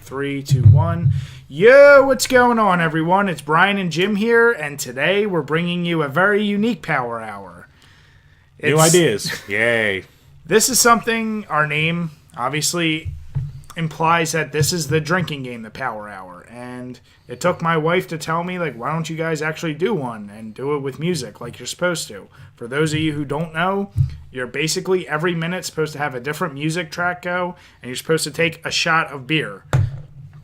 3, 2, 1. Yo, what's going on, everyone? It's Brian and Jim here, and today we're bringing you a very unique Power Hour. New ideas. Yay. This is something, our name obviously implies that this is the drinking game, the Power Hour. And it took my wife to tell me, like, why don't you guys actually do one and do it with music like you're supposed to? For those of you who don't know, you're basically every minute supposed to have a different music track go, and you're supposed to take a shot of beer.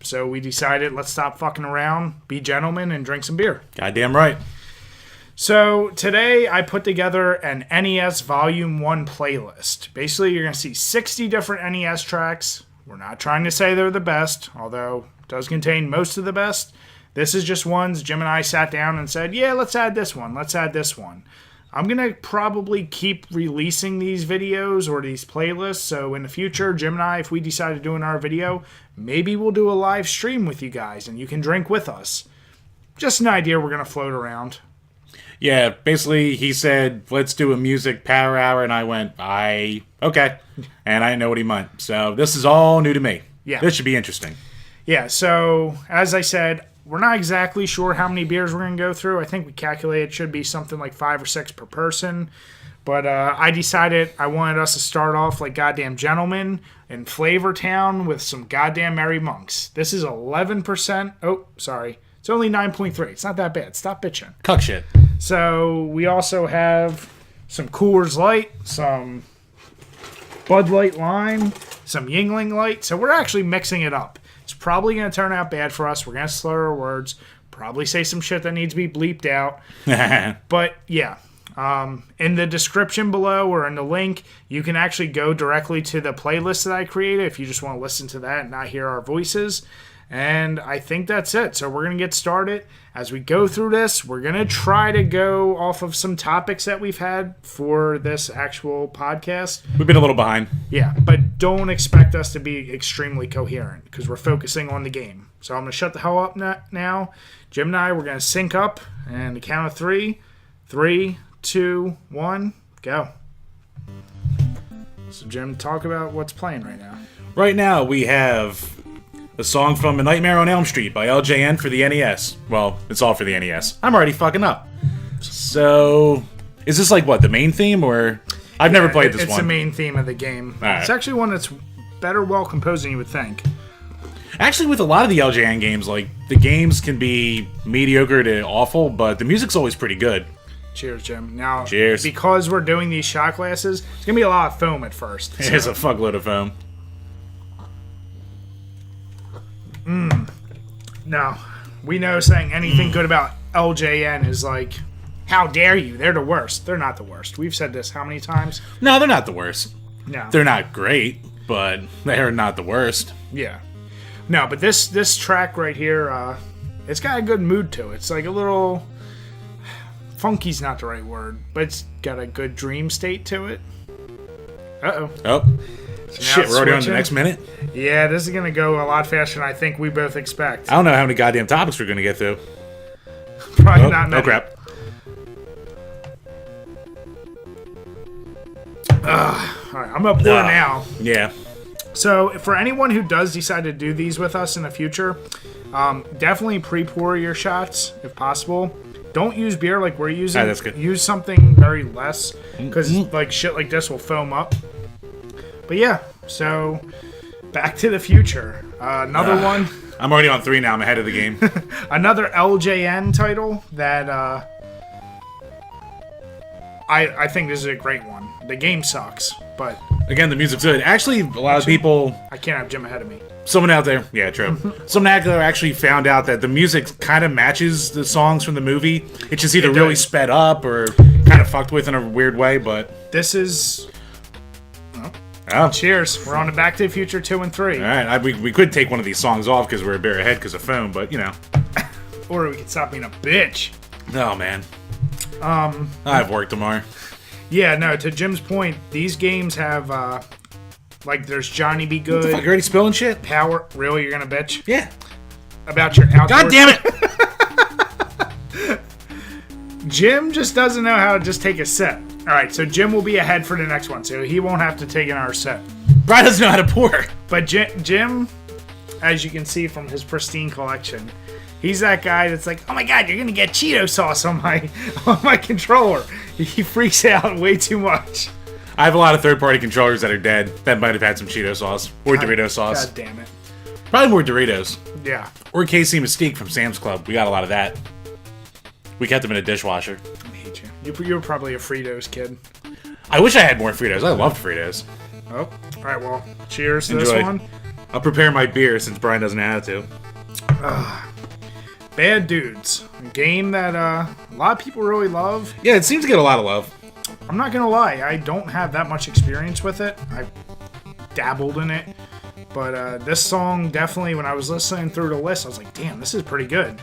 So we decided, let's stop fucking around, be gentlemen, and drink some beer. Goddamn right. So today I put together an NES Volume 1 playlist. Basically, you're going to see 60 different NES tracks. We're not trying to say they're the best, although it does contain most of the best. This is just ones Jim and I sat down and said, yeah, let's add this one, let's add this one. I'm going to probably keep releasing these videos or these playlists, so in the future, Jim and I, if we decide to do another video, maybe we'll do a live stream with you guys and you can drink with us. Just an idea we're going to float around. Yeah, basically he said, let's do a music power hour, and I went, okay. And I didn't know what he meant. So this is all new to me. Yeah. This should be interesting. Yeah, so as I said, we're not exactly sure how many beers we're going to go through. I think we calculated it should be something like 5 or 6 per person. But I decided I wanted us to start off like goddamn gentlemen in Flavor Town with some goddamn merry monks. This is 11%. Oh, sorry. It's only 9.3. It's not that bad. Stop bitching. Cuck shit. So we also have some Coors Light, some Bud Light Lime, some Yingling Light. So we're actually mixing it up. It's probably going to turn out bad for us. We're going to slur our words, probably say some shit that needs to be bleeped out. But yeah, in the description below or in the link, you can actually go directly to the playlist that I created if you just want to listen to that and not hear our voices. And I think that's it. So we're going to get started. As we go through this, we're going to try to go off of some topics that we've had for this actual podcast. We've been a little behind. Yeah, but don't expect us to be extremely coherent because we're focusing on the game. So I'm going to shut the hell up now. Jim and I, we're going to sync up. And the count of 3. 3, 2, 1, go. So Jim, talk about what's playing right now. Right now we have a song from A Nightmare on Elm Street by LJN for the NES. Well, it's all for the NES. I'm already fucking up. So, is this like what, the main theme, or I've never played this one? It's the main theme of the game. Right. It's actually one that's better well composed than you would think. Actually, with a lot of the LJN games, like the games can be mediocre to awful, but the music's always pretty good. Cheers, Jim. Now, cheers. Because we're doing these shot glasses, it's gonna be a lot of foam at first. So. It's a fuckload of foam. No, we know saying anything good about LJN is like, how dare you? They're the worst. They're not the worst. We've said this how many times? No, they're not the worst. No. They're not great, but they're not the worst. Yeah. No, but this track right here, it's got a good mood to it. It's like a little... funky's not the right word, but it's got a good dream state to it. Uh-oh. Oh. So shit, we're already on the next minute? Yeah, this is going to go a lot faster than I think we both expect. I don't know how many goddamn topics we're going to get through. Probably not many. Oh, crap. Alright, I'm up for it now. Yeah. So, for anyone who does decide to do these with us in the future, definitely pre-pour your shots, if possible. Don't use beer like we're using. That's good. Use something very less, because like shit like this will foam up. But yeah, so Back to the Future. Another one. I'm already on 3 now. I'm ahead of the game. Another LJN title that I think this is a great one. The game sucks, but... Again, the music's good. Actually, a lot of people... I can't have Jim ahead of me. Someone out there... Yeah, true. Someone out there actually found out that the music kind of matches the songs from the movie. It's just either really sped up or kind of fucked with in a weird way, but... This is... Oh. Cheers. We're on to Back to the Future 2 and 3. Alright, we could take one of these songs off because we're a beer ahead because of foam, but, you know. Or we could stop being a bitch. Oh, man. I have work tomorrow. Yeah, no, to Jim's point, these games have, like, there's Johnny Be Good. What the fuck, you already spilling shit? Power. Really? You're gonna bitch? Yeah. About your outdoor... God damn it! Jim just doesn't know how to just take a sip. Alright, so Jim will be ahead for the next one, so he won't have to take another sip. Brian doesn't know how to pour. But Jim, as you can see from his pristine collection. He's that guy that's like, oh my god, you're gonna get Cheeto sauce on my controller. He freaks out way too much. I have a lot of third-party controllers that are dead that might have had some Cheeto sauce or Dorito sauce. God damn it. Probably more Doritos. Yeah. Or Casey Mystique from Sam's Club. We got a lot of that. We kept them in a dishwasher. I hate you. You were probably a Fritos kid. I wish I had more Fritos. I loved Fritos. Oh, all right. Well, cheers to Enjoy. this one. I'll prepare my beer since Brian doesn't have to. Bad Dudes, a game that a lot of people really love. Yeah, it seems to get a lot of love. I'm not gonna lie, I don't have that much experience with it. I dabbled in it, but this song definitely, when I was listening through the list, I was like, damn, this is pretty good.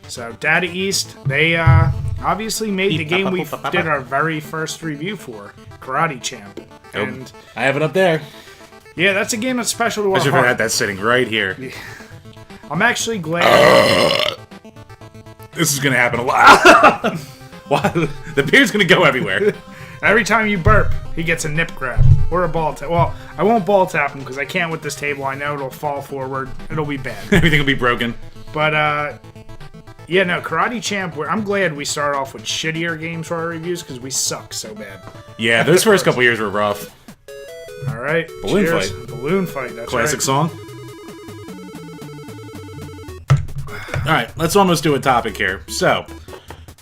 So Data East, they obviously made the game we did our very first review for, Karate Champ. And I have it up there. yeah, that's a game that's special to our I should have heart. had that sitting right here. I'm actually glad. This is gonna happen a lot. Why? The beer's gonna go everywhere. Every time you burp, he gets a nip grab or a ball tap. Well, I won't ball tap him because I can't with this table. I know it'll fall forward. It'll be bad. Everything will be broken. But yeah, no, Karate Champ. I'm glad we start off with shittier games for our reviews because we suck so bad. Yeah, those first couple years were rough. All right, Balloon cheers. Fight. Balloon Fight. That's Classic right. song. All right, let's almost do a topic here. So,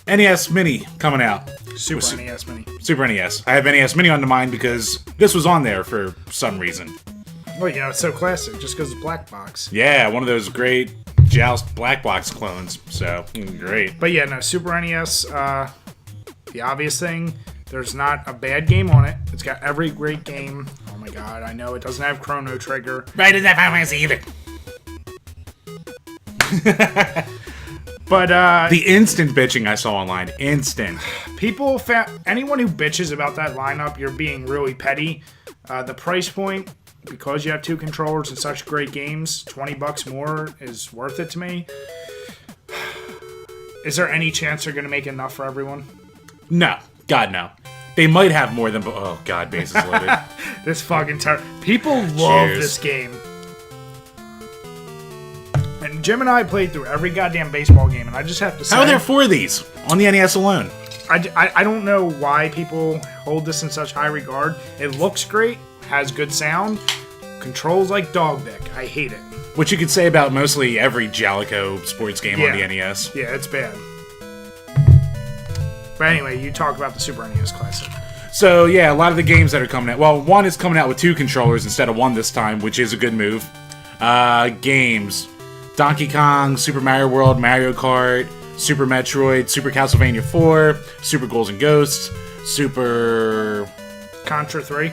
NES Mini coming out. Super NES Mini. Super NES. I have NES Mini on the mind because this was on there for some reason. Well, you know, it's so classic just because it's black box. Yeah, one of those great Joust black box clones. So, great. But yeah, no, Super NES, the obvious thing, there's not a bad game on it. It's got every great game. Oh my god, I know it doesn't have Chrono Trigger. Right, doesn't have Final Fantasy either. But The instant bitching I saw online. Instant. people, anyone who bitches about that lineup, you're being really petty. The price point, because you have two controllers and such great games, $20 more is worth it to me. Is there any chance they're going to make enough for everyone? No. God, no. They might have more than... Oh, God, bases loaded. This fucking people love Cheers. this game. And Jim and I played through every goddamn baseball game, and I just have to say... How are there 4 of these on the NES alone? I don't know why people hold this in such high regard. It looks great, has good sound, controls like dog dick. I hate it. Which you could say about mostly every Jalico sports game on the NES. Yeah, it's bad. But anyway, you talk about the Super NES Classic. So, yeah, a lot of the games that are coming out... Well, one is coming out with 2 controllers instead of 1 this time, which is a good move. Games. Donkey Kong, Super Mario World, Mario Kart, Super Metroid, Super Castlevania 4, Super Ghouls and Ghosts, Super... Contra 3.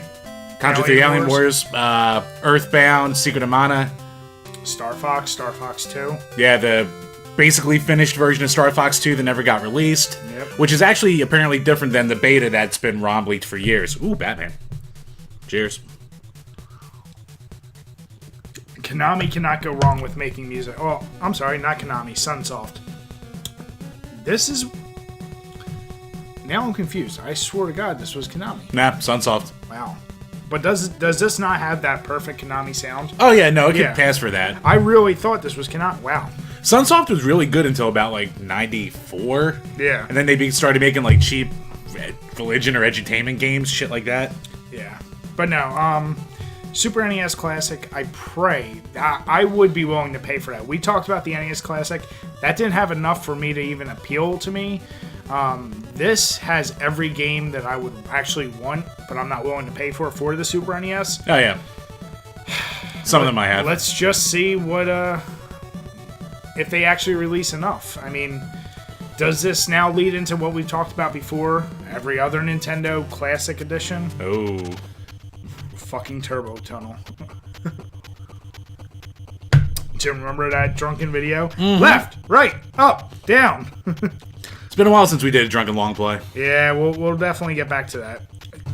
Contra 3 Alien Wars, Earthbound, Secret of Mana. Star Fox 2. Yeah, the basically finished version of Star Fox 2 that never got released. Yep. Which is actually apparently different than the beta that's been ROM leaked for years. Ooh, Batman. Cheers. Konami cannot go wrong with making music. Oh, I'm sorry, not Konami, Sunsoft. This is... Now I'm confused. I swear to God this was Konami. Nah, Sunsoft. Wow. But does this not have that perfect Konami sound? Oh yeah, no, it Yeah. could pass for that. I really thought this was Konami. Wow. Sunsoft was really good until about like 94. Yeah. And then they started making like cheap religion or edutainment games, shit like that. Yeah. But no, Super NES Classic, I pray, I would be willing to pay for that. We talked about the NES Classic. That didn't have enough for me to even appeal to me. This has every game that I would actually want, but I'm not willing to pay for the Super NES. Oh yeah. Some of them I have. Let's just see what, if they actually release enough. I mean, does this now lead into what we've talked about before? Every other Nintendo Classic Edition? Oh. Fucking Turbo Tunnel. Do you remember that drunken video? Mm-hmm. Left, right, up, down. It's been a while since we did a Drunken Long Play. Yeah, we'll definitely get back to that.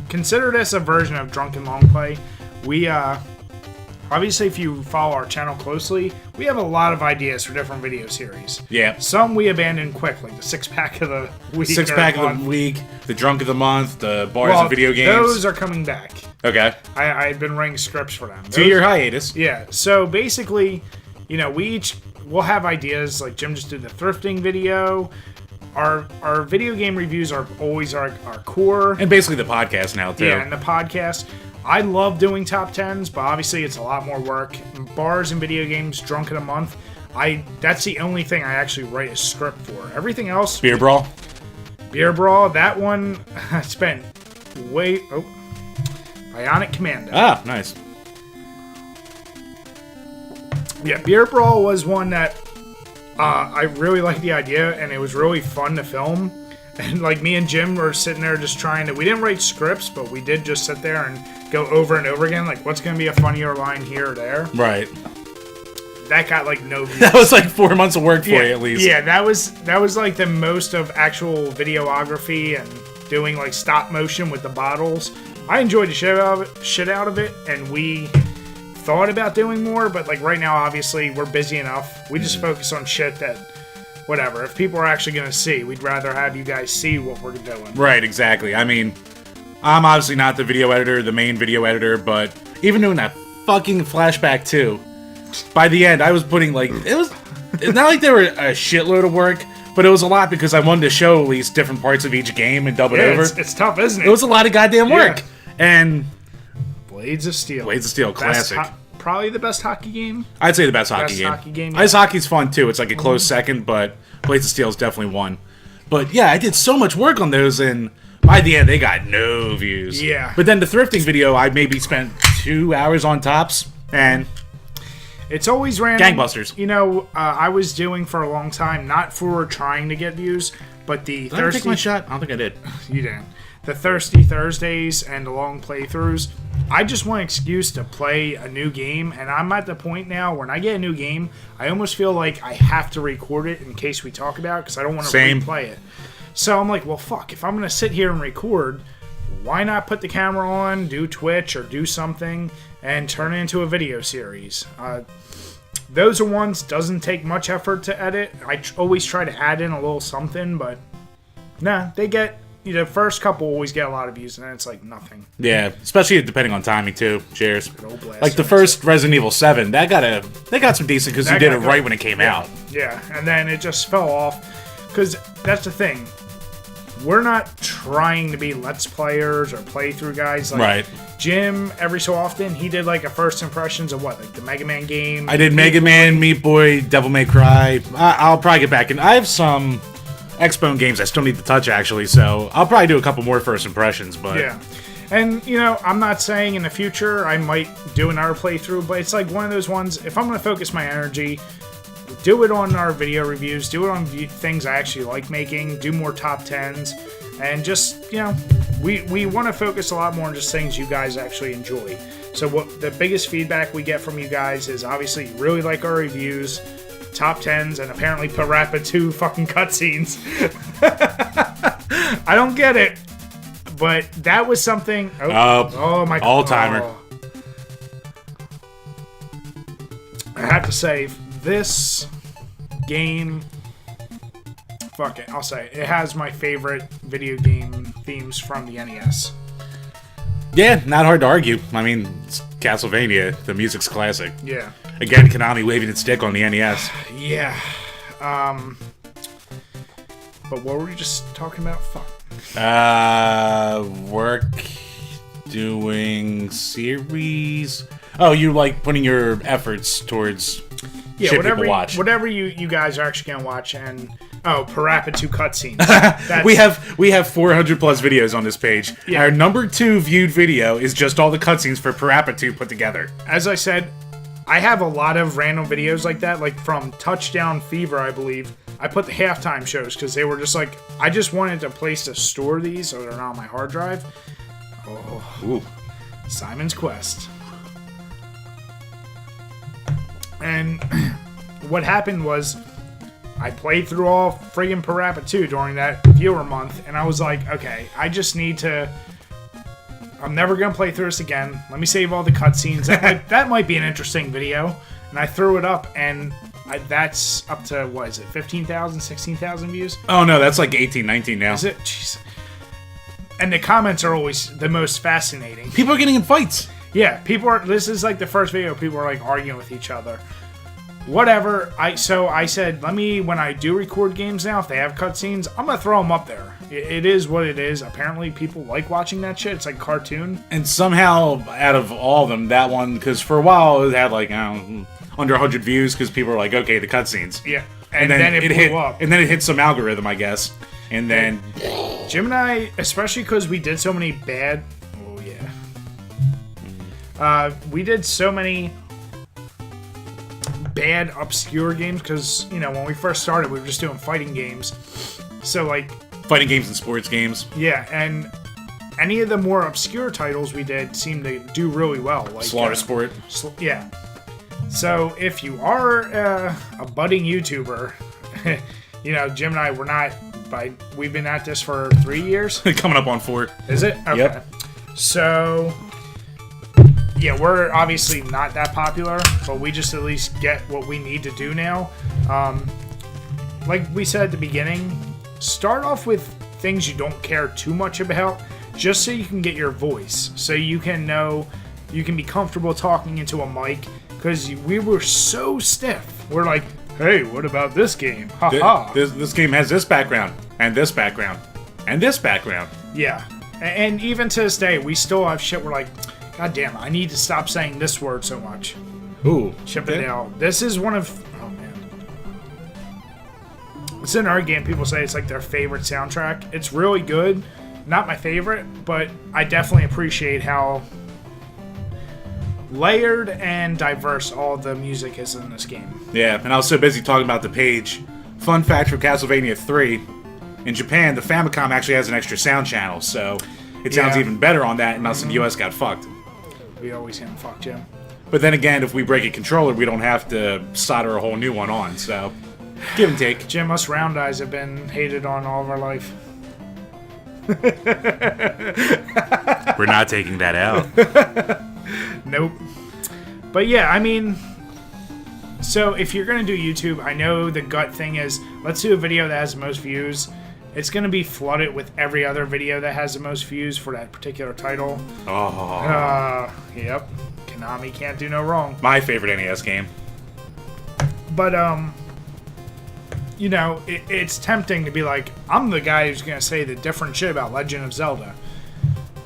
Consider this a version of Drunken Long Play. We, obviously, if you follow our channel closely, we have a lot of ideas for different video series. Yeah. Some we abandoned quickly. The 6-pack of the week. 6-pack of the week, the Drunk of the Month, the Bars and Video Games. Those are coming back. Okay. I've been writing scripts for them. 2-year hiatus. Yeah, so basically, we'll have ideas. Like Jim just did the thrifting video. Our video game reviews are always our core. And basically the podcast now, too. Yeah, and the podcast. I love doing top 10s, but obviously it's a lot more work. Bars and video games, drunk in a month. That's the only thing I actually write a script for. Everything else... Beer Brawl? Beer Brawl, that one I spent Bionic Commando. Ah, nice. Yeah, Beer Brawl was one that I really liked the idea, and it was really fun to film. And like me and Jim were sitting there just trying to... We didn't write scripts, but we did just sit there and go over and over again, like what's going to be a funnier line here or there. Right. That got like no views. That was like 4 months of work for you at least. Yeah, that was like the most of actual videography and doing like stop motion with the bottles. I enjoyed the shit out of it, and we thought about doing more, but like right now, obviously, we're busy enough. We just focus on shit that, whatever. If people are actually going to see, we'd rather have you guys see what we're doing. Right, exactly. I mean, I'm obviously not the video editor, the main video editor, but even doing that fucking flashback too, by the end, I was putting like, it's not like they were a shitload of work, but it was a lot because I wanted to show at least different parts of each game and dub it over. It's tough, isn't it? It was a lot of goddamn work. Yeah. And Blades of Steel. Classic. Probably the best hockey game. I'd say the best hockey game. Ice hockey's fun too. It's like a close second, but Blades of Steel is definitely one. But yeah, I did so much work on those, and by the end, they got no views. Yeah. But then the thrifting video, I maybe spent 2 hours on tops, and it's always random. Gangbusters. I was doing for a long time, not for trying to get views, but the Did I take my shot? I don't think I did. You didn't. The Thirsty Thursdays and the long playthroughs. I just want an excuse to play a new game, and I'm at the point now when I get a new game, I almost feel like I have to record it in case we talk about it, because I don't want to replay it. So I'm like, well, fuck, if I'm going to sit here and record, why not put the camera on, do Twitch, or do something, and turn it into a video series? Those are ones, doesn't take much effort to edit. I always try to add in a little something, but nah, they get... The first couple always get a lot of views, and then it's like nothing. Yeah, especially depending on timing too. Cheers. Like the Blaster. first Resident Evil 7, they got some decent because you did it right when it came out. Yeah, and then it just fell off because that's the thing. We're not trying to be Let's Players or playthrough guys. Like Right. Jim, every so often, he did like a first impressions of what, like the Mega Man game. I did Mega Man, Meat Boy, Devil May Cry. I'll probably get back in. I have some X-Bone games I still need to touch, actually, so I'll probably do a couple more first impressions, but... Yeah. And, I'm not saying in the future I might do another playthrough, but it's like one of those ones, if I'm going to focus my energy, do it on our video reviews, do it on things I actually like making, do more top 10s, and just, we want to focus a lot more on just things you guys actually enjoy. So what the biggest feedback we get from you guys is obviously you really like our reviews, top 10s, and apparently Parappa 2 fucking cutscenes. I don't get it, but that was something... Oh my god. All-timer. Oh. I have to say, this game... Fuck it, I'll say it has my favorite video game themes from the NES. Yeah, not hard to argue. I mean, it's Castlevania. The music's classic. Yeah. Again, Konami waving its dick on the NES. Yeah. But what were we just talking about? Fuck. Work, doing series. Oh, you like putting your efforts towards shit whatever people watch. Whatever you guys are actually gonna watch, and Parappa 2 cutscenes. we have 400 plus videos on this page. Yeah. Our number 2 viewed video is just all the cutscenes for Parappa 2 put together. As I said, I have a lot of random videos like that, like from Touchdown Fever, I believe. I put the halftime shows because they were just like, I just wanted a place to store these so they're not on my hard drive. Oh, Ooh. Simon's Quest. And what happened was, I played through all friggin' Parappa 2 during that viewer month, and I was like, okay, I just need to... I'm never going to play through this again. Let me save all the cutscenes. That might be an interesting video. And I threw it up, and that's up to, what is it, 15,000, 16,000 views? Oh no, that's like 18, 19 now. Is it? Jeez. And the comments are always the most fascinating. People are getting in fights. Yeah, this is like the first video people are like arguing with each other. whatever. I said, when I do record games now, if they have cutscenes, I'm gonna throw them up there. It is what it is. Apparently, people like watching that shit. It's like cartoon. And somehow, out of all of them, that one, because for a while it had like under 100 views, because people were like, okay, the cutscenes. Yeah, and then it blew up. And then it hit some algorithm, I guess. And then Jim and I, especially because we did so many bad. Oh yeah. We did so many bad obscure games because when we first started, we were just doing fighting games. So like. Fighting games and sports games. Yeah, and any of the more obscure titles we did seemed to do really well. Like Slaughter Sport. Yeah. So if you are a budding YouTuber, Jim and I were not. We've been at this for 3 years. Coming up on 4. Is it? Okay. Yep. So yeah, we're obviously not that popular, but we just at least get what we need to do now. Like we said at the beginning. Start off with things you don't care too much about, just so you can get your voice, so you can be comfortable talking into a mic, because we were so stiff. We're like, hey, what about this game? Ha. This game has this background, and this background, and this background. Yeah, and even to this day, we still have shit we're like, god damn, I need to stop saying this word so much. Ooh. Chippendale. This is one of... It's in our game, people say it's like their favorite soundtrack. It's really good. Not my favorite, but I definitely appreciate how layered and diverse all the music is in this game. Yeah, and I was so busy talking about the page. Fun fact for Castlevania 3, in Japan, the Famicom actually has an extra sound channel, so it sounds even better on that, and us in the US got fucked. We always get fucked, Jim. But then again, if we break a controller, we don't have to solder a whole new one on, so... Give and take. Jim, us round eyes have been hated on all of our life. We're not taking that out. Nope. But yeah, I mean, so if you're going to do YouTube, I know the gut thing is, let's do a video that has the most views. It's going to be flooded with every other video that has the most views for that particular title. Oh. Yep. Konami can't do no wrong. My favorite NES game. But, it's tempting to be like, I'm the guy who's going to say the different shit about Legend of Zelda.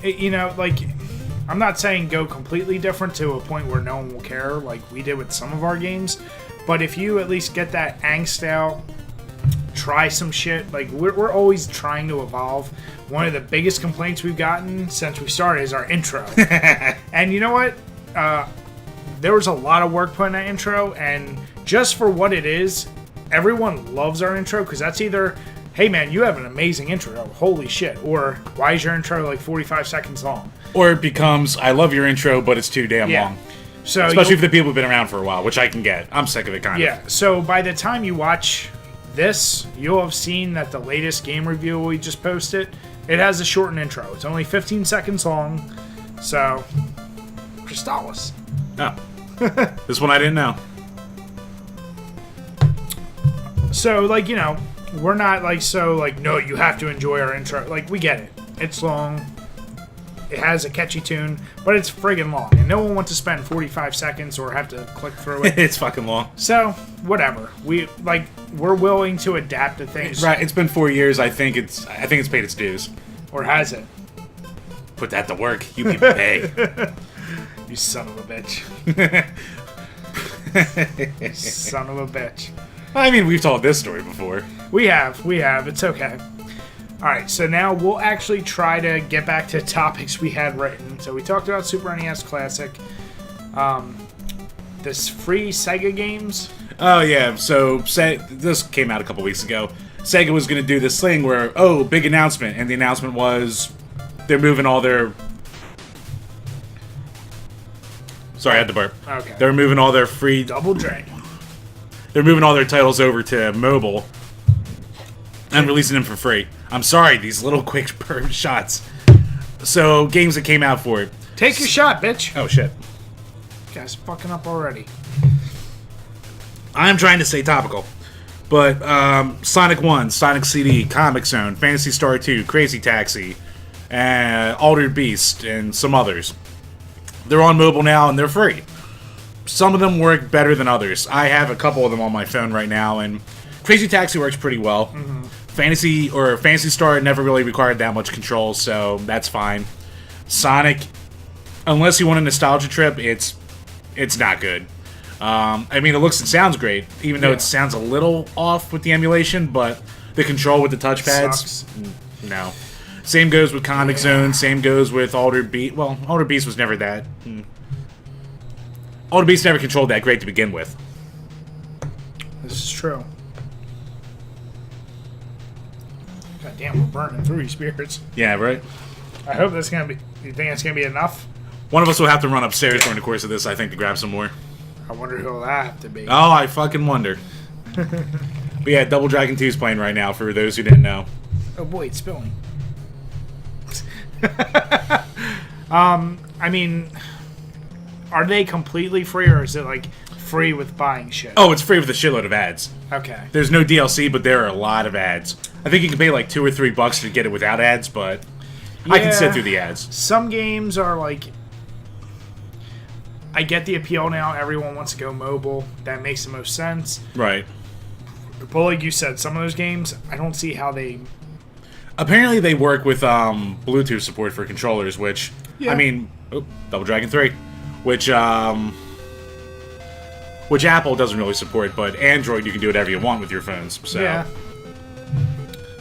I'm not saying go completely different to a point where no one will care, like we did with some of our games. But if you at least get that angst out, try some shit. Like, we're always trying to evolve. One of the biggest complaints we've gotten since we started is our intro. And you know what? There was a lot of work put in that intro, and just for what it is, everyone loves our intro, because that's either, hey man, you have an amazing intro, holy shit, or why is your intro like 45 seconds long? Or it becomes, I love your intro, but it's too damn long. So especially for the people who've been around for a while, which I can get. I'm sick of it, kind of. Yeah, so by the time you watch this, you'll have seen that the latest game review we just posted, it has a shortened intro. It's only 15 seconds long, so, Crystallis. Oh. This one I didn't know. So, we're not no, you have to enjoy our intro. Like, we get it. It's long. It has a catchy tune, but it's friggin' long. And no one wants to spend 45 seconds or have to click through it. It's fucking long. So, whatever. We're willing to adapt to things. Right, it's been 4 years. I think it's paid its dues. Or has it? Put that to work. You people pay. You son of a bitch. You son of a bitch. I mean, we've told this story before. We have. It's okay. Alright, so now we'll actually try to get back to topics we had written. So we talked about Super NES Classic. This free Sega games. Oh, yeah. So, this came out a couple weeks ago. Sega was going to do this thing where, big announcement. And the announcement was they're moving all their... Sorry, I had to burp. Okay. They're moving all their free... Double Dragon. They're moving all their titles over to mobile and releasing them for free. I'm sorry, these little quick shots. So, games that came out for it. Take your shot, bitch. Oh, shit. You guys fucking up already. I'm trying to stay topical. But, Sonic 1, Sonic CD, Comic Zone, Phantasy Star 2, Crazy Taxi, Altered Beast, and some others. They're on mobile now, and they're free. some of them work better than others. I have a couple of them on my phone right now, and Crazy Taxi works pretty well. Fantasy Star never really required that much control, so that's fine. Sonic, unless you want a nostalgia trip, it's not good. I mean, it looks and sounds great, even though it sounds a little off with the emulation, but the control with the touchpads, Sucks. no. Same goes with Combat Zone, same goes with Altered Beast. Well, Altered Beast was never that. Altered Beast never controlled that great to begin with. This is true. God damn, we're burning through these beers. Yeah, right? I hope that's gonna be. You think it's gonna be enough? One of us will have to run upstairs during the course of this, I think, to grab some more. I wonder who'll that have to be. Oh, I fucking wonder. But yeah, Double Dragon 2 is playing right now, for those who didn't know. Oh boy, it's spilling. I mean, are they completely free, or is it like free with buying shit? Oh, it's free with a shitload of ads. Okay. There's no DLC, but there are a lot of ads. I think you can pay like $2 or $3 to get it without ads, but I can sit through the ads. Some games are like, I get the appeal now. Everyone wants to go mobile. That makes the most sense. Right. But like you said, some of those games, I don't see how they... Apparently they work with Bluetooth support for controllers, which, I mean, Double Dragon 3, which Apple doesn't really support, but Android, you can do whatever you want with your phones. So. Yeah.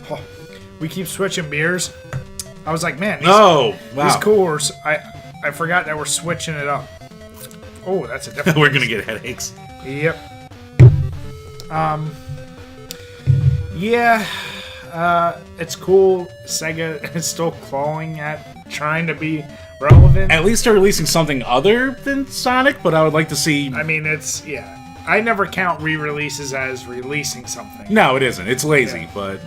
Oh, we keep switching beers. I was like, man, these coolers, I forgot that we're switching it up. Oh, that's a different We're going to get headaches. Yep. Yeah. It's cool. Sega is still clawing at trying to be relevant. At least they're releasing something other than Sonic, but I would like to see... I mean, it's... Yeah. I never count re-releases as releasing something. No, it isn't. It's lazy, but...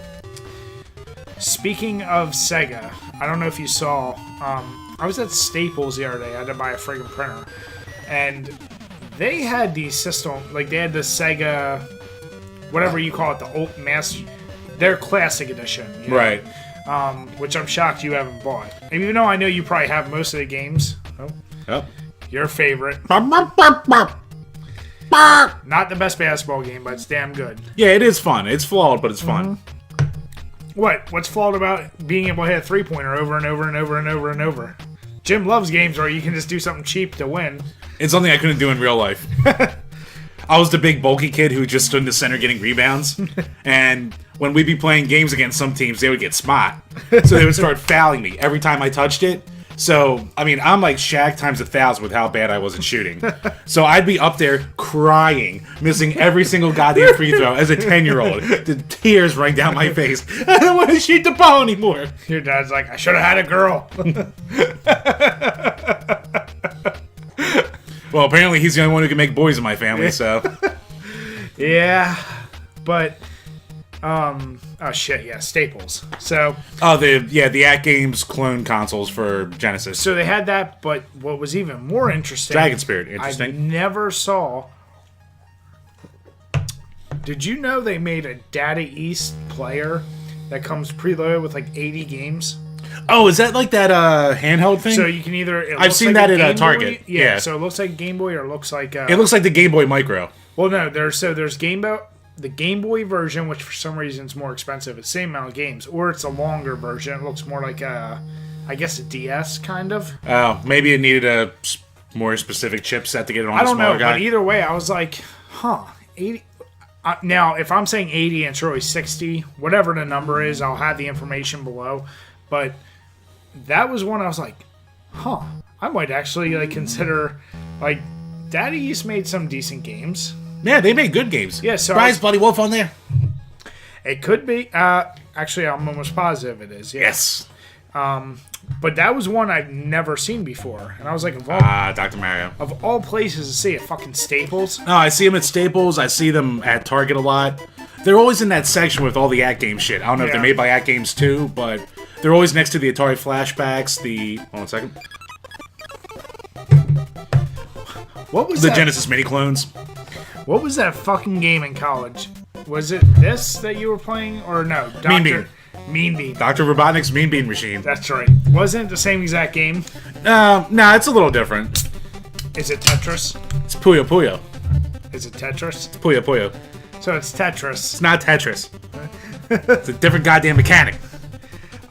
Speaking of Sega, I don't know if you saw... I was at Staples the other day. I had to buy a friggin' printer. And they had the system... Like, they had the Sega... Whatever you call it, the old master... Their classic edition. You know? Right. Which I'm shocked you haven't bought. And even though I know you probably have most of the games. Oh. Your favorite. Not the best basketball game, but it's damn good. Yeah, it is fun. It's flawed, but it's fun. What's flawed about being able to hit a three-pointer over and over and over and over and over? Jim loves games where you can just do something cheap to win. It's something I couldn't do in real life. I was the big bulky kid who just stood in the center getting rebounds. And when we'd be playing games against some teams, they would get smart. So they would start fouling me every time I touched it. So, I mean, I'm like Shaq times 1,000 with how bad I was at shooting. So I'd be up there crying, missing every single goddamn free throw as a 10-year-old. The tears running down my face. I don't want to shoot the ball anymore. Your dad's like, I should have had a girl. Well, apparently he's the only one who can make boys in my family, so... Yeah, but... oh shit, yeah, Staples. So... Oh, the At Games clone consoles for Genesis. So they had that, but what was even more interesting... Dragon Spirit, interesting. I never saw... Did you know they made a Data East player that comes preloaded with like 80 games? Oh, is that like that handheld thing? So you can either... I've seen that at Target. Yeah, so it looks like Game Boy or it looks like... it looks like the Game Boy Micro. Well, no, there's Game Boy... The Game Boy version, which for some reason is more expensive, it's the same amount of games. Or it's a longer version. It looks more like I guess a DS, kind of. Oh, maybe it needed a more specific chipset to get it on I the don't smaller know, guy. but either way, I was like, 80... now, if I'm saying 80 and it's really 60, whatever the number is, I'll have the information below. But that was one I was like, I might actually like consider, like, Daddy East made some decent games. Yeah, they made good games. Yeah, so Surprise, Bloody Wolf on there. It could be. Actually, I'm almost positive it is. Yeah. Yes. But that was one I've never seen before, and I was like, Dr. Mario. Of all places to see it, fucking Staples. No, I see them at Staples. I see them at Target a lot. They're always in that section with all the At Games shit. I don't know if they're made by At Games too, but they're always next to the Atari flashbacks. Hold on a second. What was the that? Genesis mini clones? What was that fucking game in college? Was it this that you were playing, or no? Mean Bean. Mean Bean. Dr. Robotnik's Mean Bean machine. That's right. Wasn't it the same exact game? No, it's a little different. Is it Tetris? It's Puyo Puyo. Is it Tetris? It's Puyo Puyo. So it's Tetris. It's not Tetris. It's a different goddamn mechanic.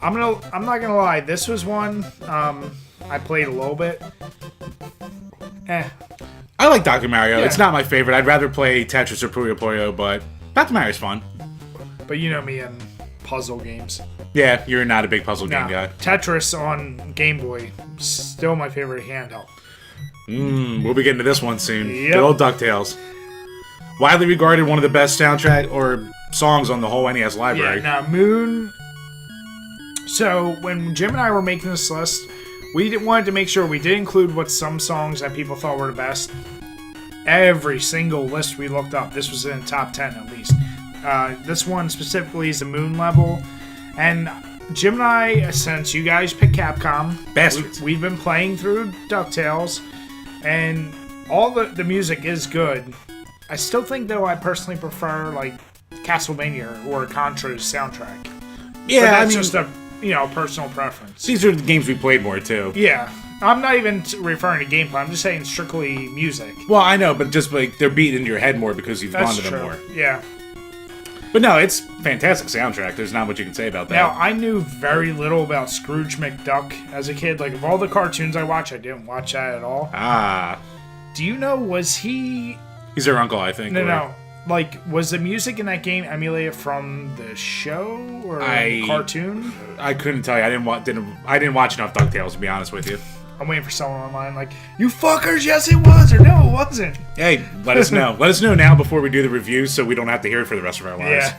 I'm not gonna lie. This was one I played a little bit. I like Dr. Mario. Yeah. It's not my favorite. I'd rather play Tetris or Puyo Puyo, but Dr. Mario's fun. But you know me and puzzle games. Yeah, you're not a big puzzle game guy. Tetris on Game Boy, still my favorite handheld. We'll be getting to this one soon. Yep. Good old DuckTales. Widely regarded one of the best soundtrack or songs on the whole NES library. Yeah, now Moon. So when Jim and I were making this list, we wanted to make sure we did include what some songs that people thought were the best. Every single list we looked up, this was in the top 10 at least. This one specifically is the Moon level. And Jim and I, since you guys picked Capcom, Bastards. we've been playing through DuckTales, and all the music is good. I still think, though, I personally prefer, like, Castlevania or Contra's soundtrack. Yeah, But that's I mean, just a, personal preference. these are the games we played more, too. Yeah. I'm not even referring to gameplay. I'm just saying strictly music. Well, I know, but just, like, they're beating into your head more because you've That's gone to them true. more. Yeah. But no, it's fantastic soundtrack. There's not much you can say about that. Now, I knew very little about Scrooge McDuck as a kid. Like, of all the cartoons I watched, I didn't watch that at all. Do you know, was he... He's their uncle, I think. No. Like, was the music in that game emulated from the show or cartoon? I couldn't tell you. I didn't watch enough DuckTales, to be honest with you. I'm waiting for someone online like, you fuckers, yes it was, or no it wasn't. Hey, let us know. Let us know now before we do the review so we don't have to hear it for the rest of our lives.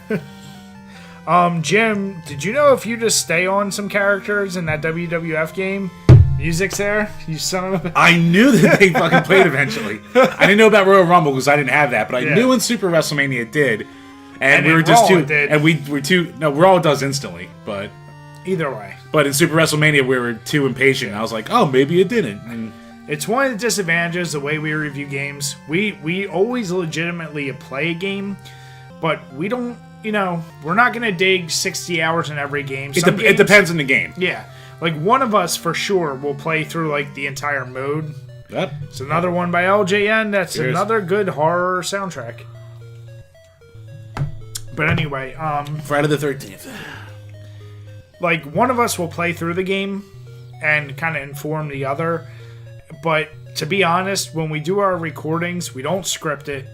Yeah. Jim, did you know if you just stay on some characters in that WWF game, music's there? You son of a... I knew that they fucking played eventually. I didn't know about Royal Rumble because I didn't have that, but I knew in Super WrestleMania it did. And we were just Raw too... it did. And we were too... No, Raw does instantly, but... Either way. But in Super WrestleMania, we were too impatient. I was like, oh, maybe it didn't. And it's one of the disadvantages the way we review games. We always legitimately play a game, but we don't, we're not going to dig 60 hours in every game. it depends on the game. Yeah. Like, one of us, for sure, will play through, like, the entire mode. Yep. It's another one by LJN. That's Cheers. another good horror soundtrack. But anyway, Friday the 13th. like, one of us will play through the game and kind of inform the other. But to be honest, when we do our recordings, we don't script it.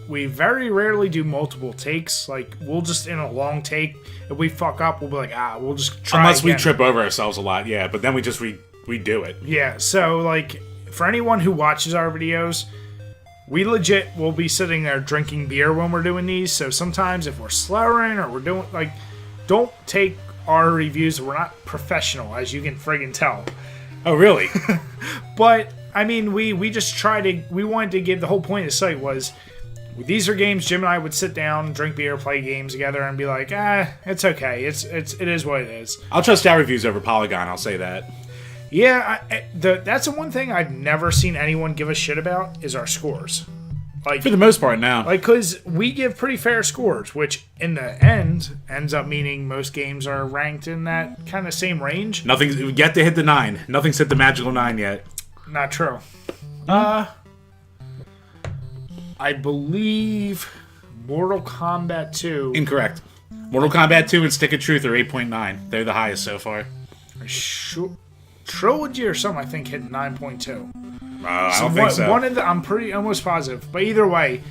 We very rarely do multiple takes. Like, we'll just, in a long take, if we fuck up, we'll be like, we'll just try Unless we again. trip over ourselves a lot, yeah. But then we just redo it. Yeah, so, like, for anyone who watches our videos, we legit will be sitting there drinking beer when we're doing these. So sometimes if we're slurring or we're doing, like, don't take our reviews. We're not professional, as you can friggin' tell. Oh, really? But, I mean, we just we wanted to give, the whole point of the site was, these are games Jim and I would sit down, drink beer, play games together, and be like, it's okay. It is what it is. I'll trust our reviews over Polygon, I'll say that. Yeah, that's the one thing I've never seen anyone give a shit about is our scores. Like, For the most part, now. Like, because we give pretty fair scores, which in the end ends up meaning most games are ranked in that kind of same range. Nothing's yet to hit the 9. Nothing's hit the magical 9 yet. Not true. I believe Mortal Kombat 2. Incorrect. Mortal Kombat 2 and Stick of Truth are 8.9. They're the highest so far. Trilogy or something, I think, hit 9.2. I don't think so. One of the, I'm almost positive. But either way,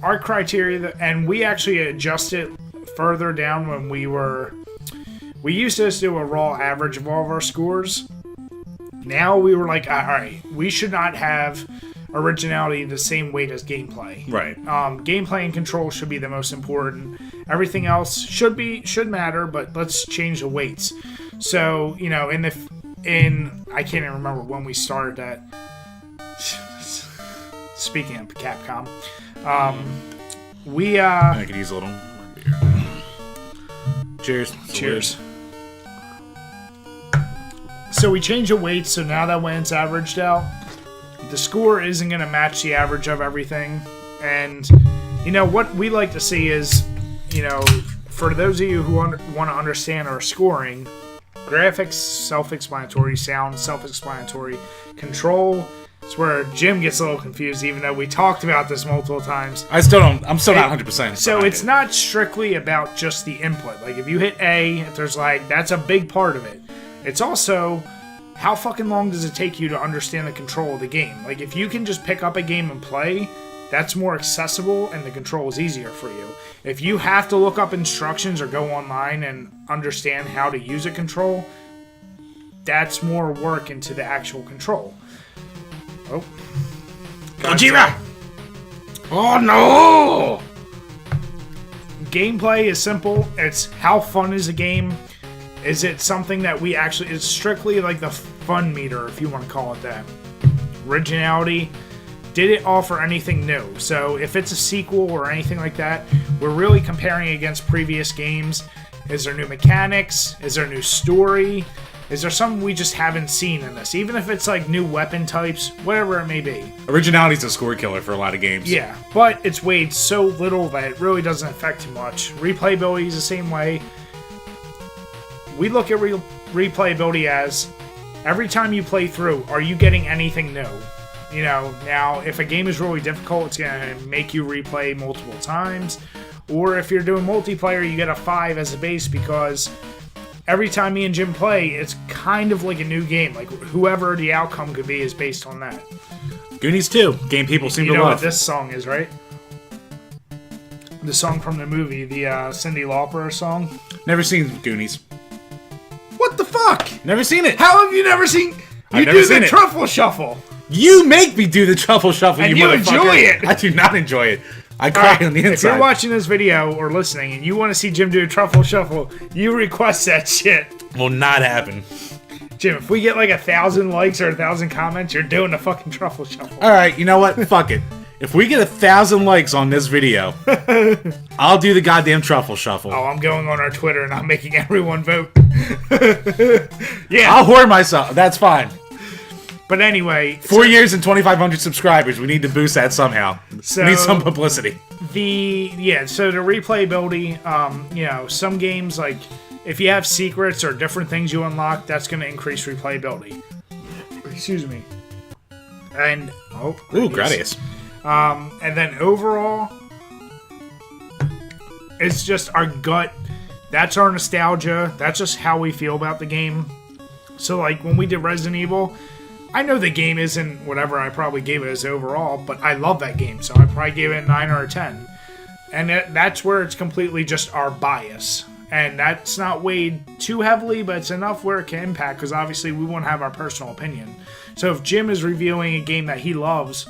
our criteria, and we actually adjusted further down when we used to just do a raw average of all of our scores. Now we were like, all right, we should not have originality the same weight as gameplay. Right. Gameplay and control should be the most important. Everything else should matter, but let's change the weights. So, I can't even remember when we started that. Speaking of Capcom, I could use a little beer. Cheers. Cheers. So we changed the weights, so now that when it's averaged out, the score isn't going to match the average of everything. And, what we like to see is, for those of you who want to understand our scoring, graphics, self-explanatory, sound, self-explanatory, control, It's where Jim gets a little confused, even though we talked about this multiple times. I'm still not 100%. So it's not strictly about just the input. Like, if you hit A, if there's lag, that's a big part of it. It's also, how fucking long does it take you to understand the control of the game? Like, if you can just pick up a game and play, that's more accessible and the control is easier for you. If you have to look up instructions or go online and understand how to use a control, that's more work into the actual control. Oh. Gojira! Oh no! Gameplay is simple. It's how fun is the game? Is it something that we actually... It's strictly like the fun meter, if you want to call it that. Originality. Did it offer anything new? So if it's a sequel or anything like that, we're really comparing against previous games. Is there new mechanics? Is there new story? Is there something we just haven't seen in this? Even if it's like new weapon types, whatever it may be. Originality's a score killer for a lot of games. Yeah, but it's weighed so little that it really doesn't affect too much. Replayability is the same way. We look at replayability as every time you play through, are you getting anything new? You know, now if a game is really difficult, it's going to make you replay multiple times. Or if you're doing multiplayer, you get a 5 as a base because every time me and Jim play, it's kind of like a new game. Like, whoever the outcome could be is based on that. Goonies 2, game people seem to You know love. what this song is, right? The song from the movie, the Cyndi Lauper song. Never seen Goonies. What the fuck? Never seen it. How have you never seen... I've You never do seen the it. truffle shuffle. You make me do the truffle shuffle, And you you motherfucker. enjoy it. I do not enjoy it. I cry on the If inside. you're watching this video or listening and you want to see Jim do a truffle shuffle, you request that shit. Will not happen. Jim, if we get like 1,000 likes or 1,000 comments, you're doing the fucking truffle shuffle. Alright, you know what? Fuck it. If we get 1,000 likes on this video, I'll do the goddamn truffle shuffle. Oh, I'm going on our Twitter and I'm making everyone vote. Yeah. I'll whore myself. That's fine. But anyway, 4 years and 2,500 subscribers. We need to boost that somehow. So- We need some publicity. so the replayability, you know, some games, like, if you have secrets or different things you unlock, that's going to increase replayability. Excuse me. And, Ooh, Gradius. And then overall, it's just our gut. That's our nostalgia. That's just how we feel about the game. So, like, when we did Resident Evil, I know the game isn't whatever I probably gave it as overall, but I love that game, so I probably gave it a 9 or a 10. And that's where it's completely just our bias. And that's not weighed too heavily, but it's enough where it can impact, because obviously we won't have our personal opinion. So if Jim is reviewing a game that he loves,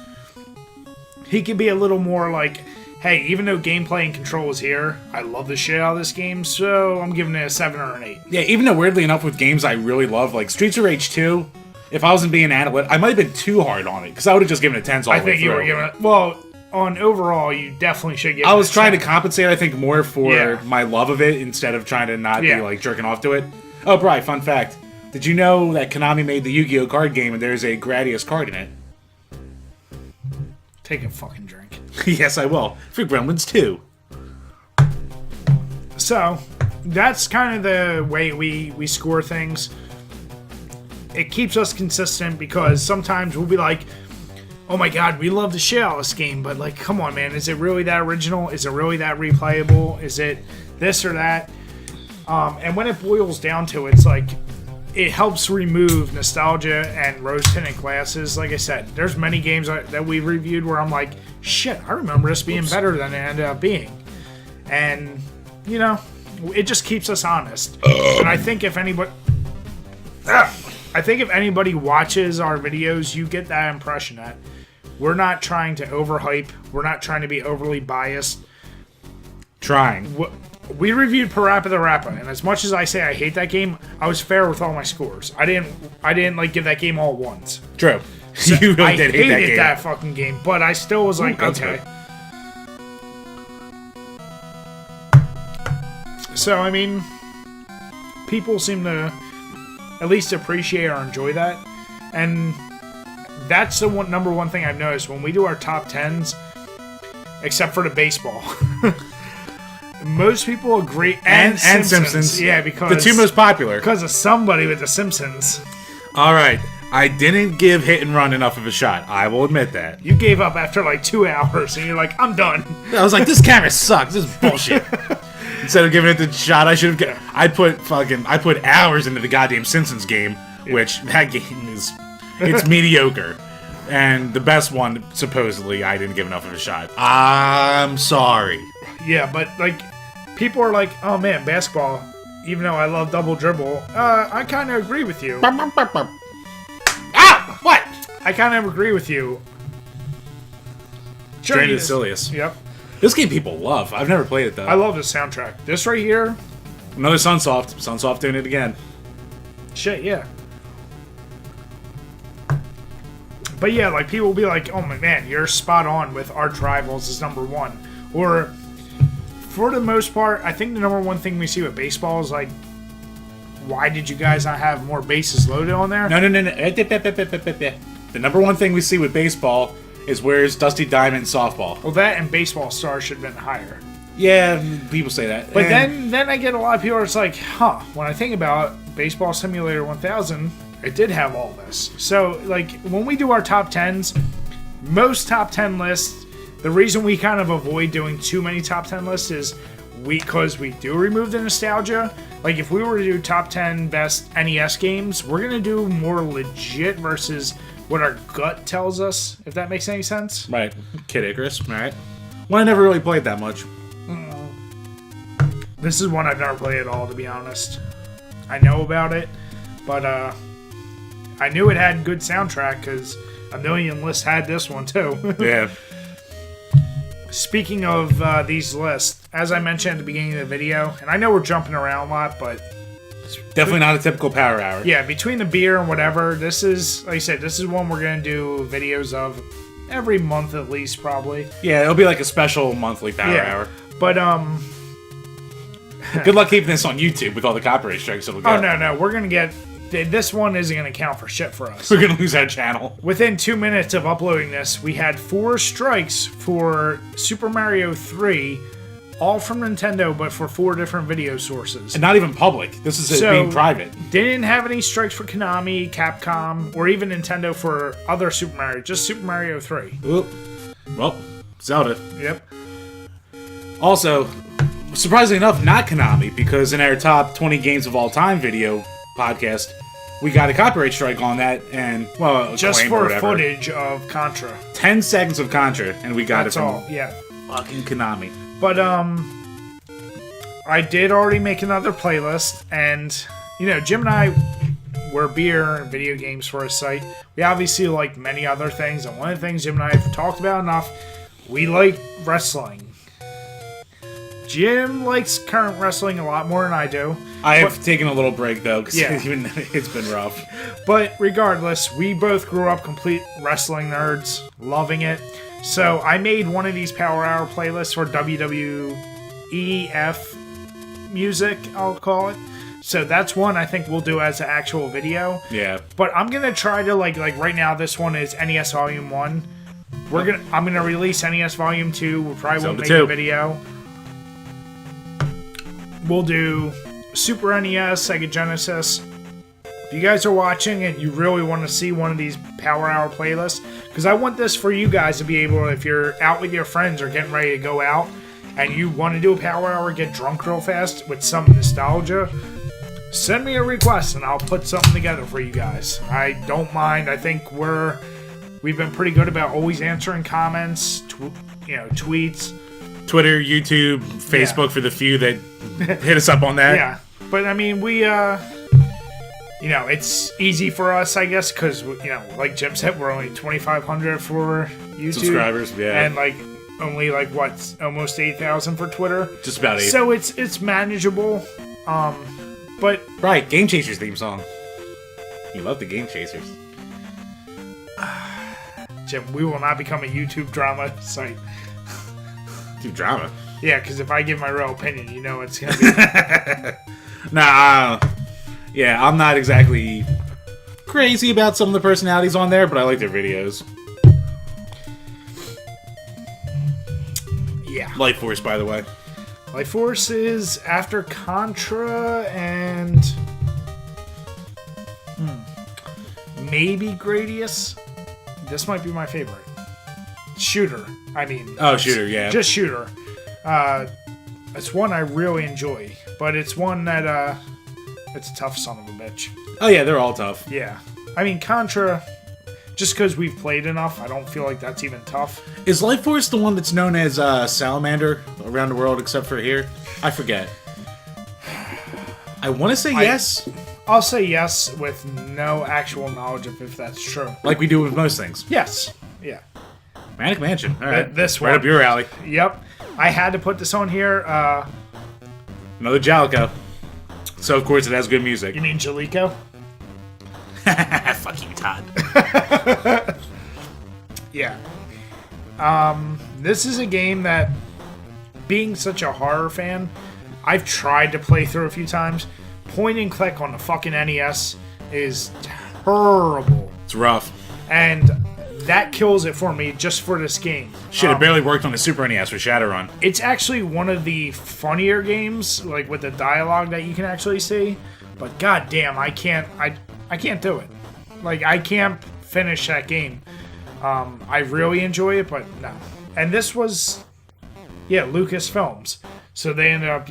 he can be a little more like, hey, even though gameplay and control is here, I love the shit out of this game, so I'm giving it a 7 or an 8. Yeah, even though weirdly enough with games I really love, like Streets of Rage 2, if I wasn't being analytical, I might have been too hard on it, because I would have just given it 10s all the way through. I think you were giving it... Well, on overall, you definitely should give it I was a trying 10. to compensate, I think, more for my love of it, instead of trying to not be, like, jerking off to it. Oh, Bri, fun fact. Did you know that Konami made the Yu-Gi-Oh! Card game, and there's a Gradius card in it? Take a fucking drink. Yes, I will. For Gremlins 2. So, that's kind of the way we score things. It keeps us consistent because sometimes we'll be like, oh my god, we love the shit out of this game, but like, come on, man, is it really that original? Is it really that replayable? Is it this or that? And when it boils down to it, it's like, it helps remove nostalgia and rose-tinted glasses. Like I said, there's many games that we've reviewed where I'm like, shit, I remember this being better than it ended up being. And, you know, it just keeps us honest. And I think if anybody... I think if anybody watches our videos, you get that impression that we're not trying to overhype. We're not trying to be overly biased. Trying. We reviewed Parappa the Rapper, and as much as I say I hate that game, I was fair with all my scores. I didn't like give that game all ones. True. You really I did hate hated that game. that fucking game, but I still was like, that's okay. So, I mean, people seem to at least appreciate or enjoy that. And that's the number one thing I've noticed when we do our top 10s, except for the baseball. Most people agree, and Simpsons. Yeah, because the two most popular. because of somebody with the Simpsons. All right. I didn't give Hit and Run enough of a shot. I will admit that. You gave up after like 2 hours, and you're like, I'm done. I was like, this camera sucks. This is bullshit. Instead of giving it the shot I should have I put hours into the goddamn Simpsons game, which that game is it's mediocre. And the best one, supposedly, I didn't give enough of a shot. I'm sorry. Yeah, but like people are like, oh man, basketball, even though I love double dribble, I kind of agree with you. Ah! What? I kind of agree with you. Drain of Silius. Yep. This game people love. I've never played it, though. I love the soundtrack. This right here. Another Sunsoft. Sunsoft doing it again. Shit, yeah. But yeah, like people will be like, oh my man, you're spot on with Arch Rivals is #1. Or, for the most part, I think the #1 thing we see with baseball is like, why did you guys not have more bases loaded on there? No. The #1 thing we see with baseball is where's Dusty Diamond softball. Well, that and Baseball Stars should have been higher. Yeah, people say that. But then I get a lot of people it's like, huh, when I think about Baseball Simulator 1000, it did have all this. So, like, when we do our top 10s, most top 10 lists, the reason we kind of avoid doing too many top 10 lists is because we do remove the nostalgia. Like, if we were to do top 10 best NES games, we're going to do more legit versus what our gut tells us, if that makes any sense. Right. Kid Icarus, right. Well, I never really played that much. This is one I've never played at all, to be honest. I know about it, but I knew it had good soundtrack because a million lists had this one too. Yeah. Speaking of these lists, as I mentioned at the beginning of the video, and I know we're jumping around a lot, but Definitely not a typical power hour. yeah, between the beer and whatever, this is, like I said, this is one we're going to do videos of every month at least, probably. Yeah, it'll be like a special monthly power hour. But, Good luck keeping this on YouTube with all the copyright strikes it'll get. oh, no, we're going to get, this one isn't going to count for shit for us. We're going to lose our channel. Within 2 minutes of uploading this, we had 4 strikes for Super Mario 3, all from Nintendo, but for 4 different video sources. And not even public. This is it being private. Didn't have any strikes for Konami, Capcom, or even Nintendo for other Super Mario, just Super Mario 3. Oop. Well, Zelda. Yep. Also, surprisingly enough, not Konami, because in our top 20 games of all time video podcast, we got a copyright strike on that, and, well, Just claim or for whatever. footage of Contra. 10 seconds of Contra, and we got That's it from all, yeah. fucking Konami. But, I did already make another playlist, and, you know, Jim and I, we're beer and video games for a site. We obviously like many other things, and one of the things Jim and I have talked about enough, we like wrestling. Jim likes current wrestling a lot more than I do. I have taken a little break, though, because Yeah. it's been rough. But regardless, we both grew up complete wrestling nerds, loving it. So I made one of these Power Hour playlists for WWEF music, I'll call it. So that's one I think we'll do as an actual video. Yeah. But I'm gonna try to like right now this one is NES Volume 1. I'm gonna release NES Volume 2. We probably won't make a video. We'll do Super NES, Sega Genesis. If you guys are watching and you really want to see one of these Power Hour playlists, because I want this for you guys to be able to, if you're out with your friends or getting ready to go out and you want to do a Power Hour, get drunk real fast with some nostalgia, send me a request and I'll put something together for you guys. I don't mind. I think we've been pretty good about always answering comments, tweets. Twitter, YouTube, Facebook for the few that hit us up on that. Yeah, but I mean, we, it's easy for us, I guess, because, like Jim said, we're only 2,500 for YouTube. Subscribers, yeah. And, only, almost 8,000 for Twitter. Just about 8. So it's manageable, but... Right, Game Chasers theme song. You love the Game Chasers. Jim, we will not become a YouTube drama site. Do drama. Yeah, because if I give my real opinion, it's going to be... Nah, yeah, I'm not exactly crazy about some of the personalities on there, but I like their videos. Yeah. Light Force, by the way. Light Force is after Contra and... maybe Gradius. This might be my favorite. Shooter. I mean. Oh, Shooter, yeah. Just Shooter. It's one I really enjoy, but it's one that it's a tough son of a bitch. Oh yeah, they're all tough. Yeah. I mean, Contra, just because we've played enough, I don't feel like that's even tough. Is Life Force the one that's known as Salamander around the world except for here? I forget. I want to say yes. I'll say yes with no actual knowledge of if that's true. Like we do with most things. Yes. Yeah. Manic Mansion. All right. This right one. up your alley. Yep. I had to put this on here. Another Jalico. So, of course, it has good music. You mean Jalico? Fuck you, Todd. Yeah. This is a game that, being such a horror fan, I've tried to play through a few times. Point and click on the fucking NES is terrible. It's rough. And that kills it for me just for this game. Shit, it barely worked on the Super NES with Shadowrun. It's actually one of the funnier games, like with the dialogue that you can actually see. But goddamn, I can't do it. Like, I can't finish that game. I really enjoy it, but no. And this was, Lucasfilms. So they ended up,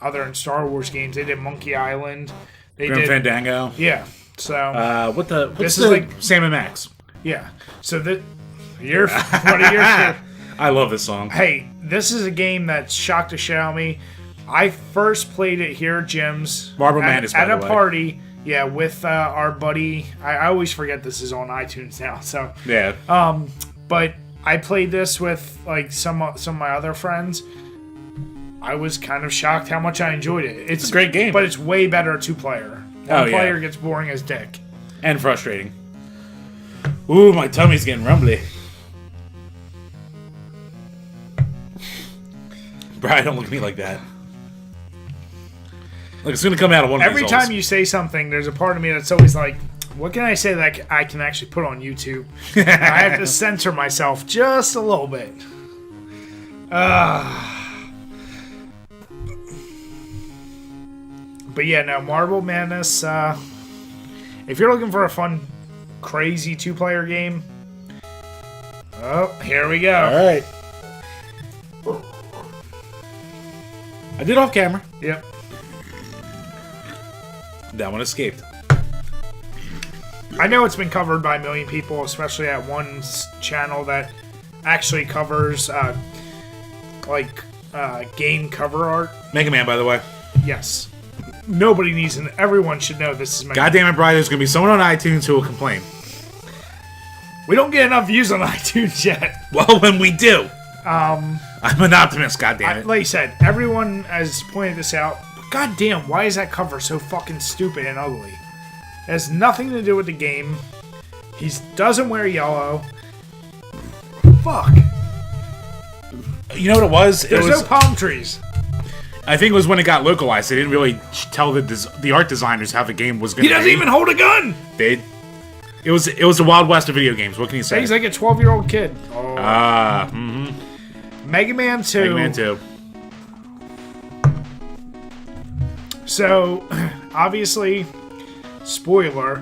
other than Star Wars games, they did Monkey Island. They Grim did Fandango. Yeah. So What's this the is like Sam and Max? Yeah. So that you're what are your I love this song. Hey, this is a game that shocked the shit out of me. I first played it here at Jim's Marble Madness, at by a the way. party. Yeah, with our buddy. I always forget this is on iTunes now. So Yeah. but I played this with like some of my other friends. I was kind of shocked how much I enjoyed it. It's a great game. but it's way better 2-player. One player gets boring as dick. And frustrating. Ooh, my tummy's getting rumbly. Brian, don't look at me like that. Look, it's gonna come out of one of Every these time holes. you say something, there's a part of me that's always like, what can I say that I can actually put on YouTube? I have to censor myself just a little bit. But yeah, no, Marble Madness, if you're looking for a fun, crazy 2-player game, oh, here we go. Alright. I did off camera. Yep. That one escaped. I know it's been covered by a million people, especially at one channel that actually covers, game cover art. Mega Man, by the way. Yes. Nobody needs it. Everyone should know this is Mega Man. Goddamn it, Brian, there's gonna be someone on iTunes who will complain. We don't get enough views on iTunes yet. Well, when we do. I'm an optimist, goddammit. Like you said, everyone has pointed this out. But goddamn, why is that cover so fucking stupid and ugly? It has nothing to do with the game. He doesn't wear yellow. Fuck. You know what it was? There's no palm trees. I think it was when it got localized. They didn't really tell the art designers how the game was going to be. He doesn't even hold a gun. It was the Wild West of video games. What can you say? He's like a 12-year-old kid. Oh. Mega Man 2. Mega Man 2. So, obviously, spoiler,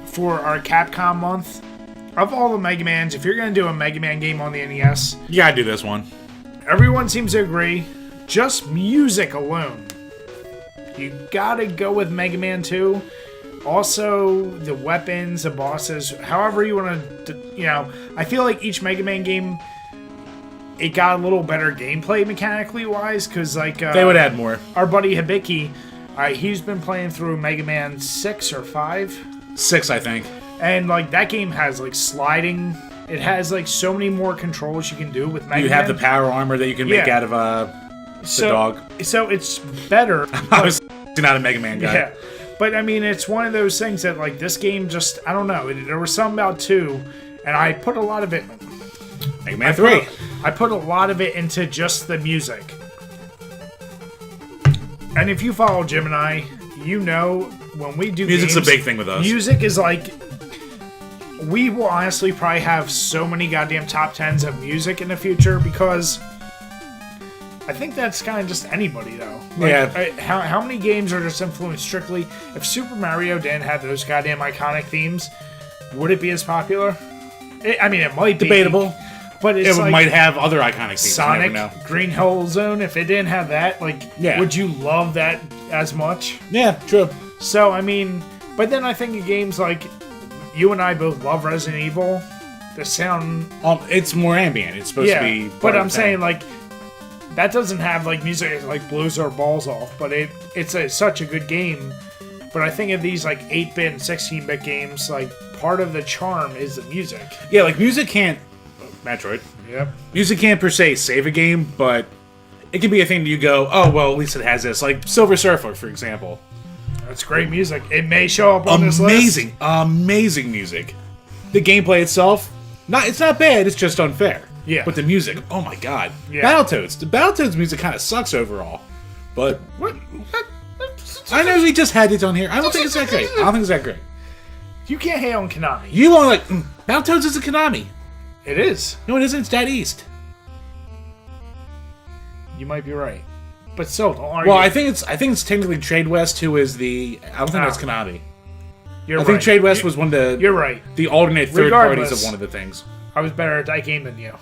for our Capcom month, of all the Mega Mans, if you're going to do a Mega Man game on the NES, You gotta do this one. everyone seems to agree, just music alone, you gotta go with Mega Man 2. Also, the weapons, the bosses, however you want to, I feel like each Mega Man game, it got a little better gameplay mechanically wise, because They would add more. our buddy Hibiki, he's been playing through Mega Man 6 or 5, 6, I think. and that game has sliding. It has so many more controls you can do with Mega Man. You have the power armor that you can make out of the dog. So it's better. I was not a Mega Man guy. Yeah. But I mean, it's one of those things that this game just, I don't know. There was something about 2, and I put a lot of it. Mega Man 3. I put a lot of it into just the music. And if you follow Jim and I, you know when we do Music's games, a big thing with us. Music is we will honestly probably have so many goddamn top 10s of music in the future because I think that's kind of just anybody, though. Yeah. How many games are just influenced strictly? If Super Mario didn't have those goddamn iconic themes, would it be as popular? I mean, it might be. Debatable. But it's It might have other iconic themes. Sonic, you never know. Green Hill Zone, if it didn't have that, like, would you love that as much? Yeah, true. So, I mean, but then I think of games like, you and I both love Resident Evil. The sound... It's more ambient. It's supposed to be... But I'm saying, like, that doesn't have, like, music that, like, blows our balls off. But it's such a good game. But I think of these, like, 8-bit and 16-bit games, like, part of the charm is the music. Yeah, like, music can't... Metroid. Yep. Music can't per se save a game, but it can be a thing that you go, oh, well, at least it has this. Like Silver Surfer, for example. That's great music. It may show up on this list. Amazing music. The gameplay itself, it's not bad, it's just unfair. Yeah. But the music, oh my god. Yeah. Battletoads. The Battletoads music kind of sucks overall. But I know we just had it on here. I don't think it's that great. You can't hate on Konami. You want like, Battletoads is a Konami. It is. No, it isn't. It's Dead East. You might be right, but still, don't argue. Well, I think it's technically Trade West who is the. I don't think that's Konami. You're I right. think Trade West was one of the. You're right. The alternate third Regardless, parties of one of the things. I was better at that game than you.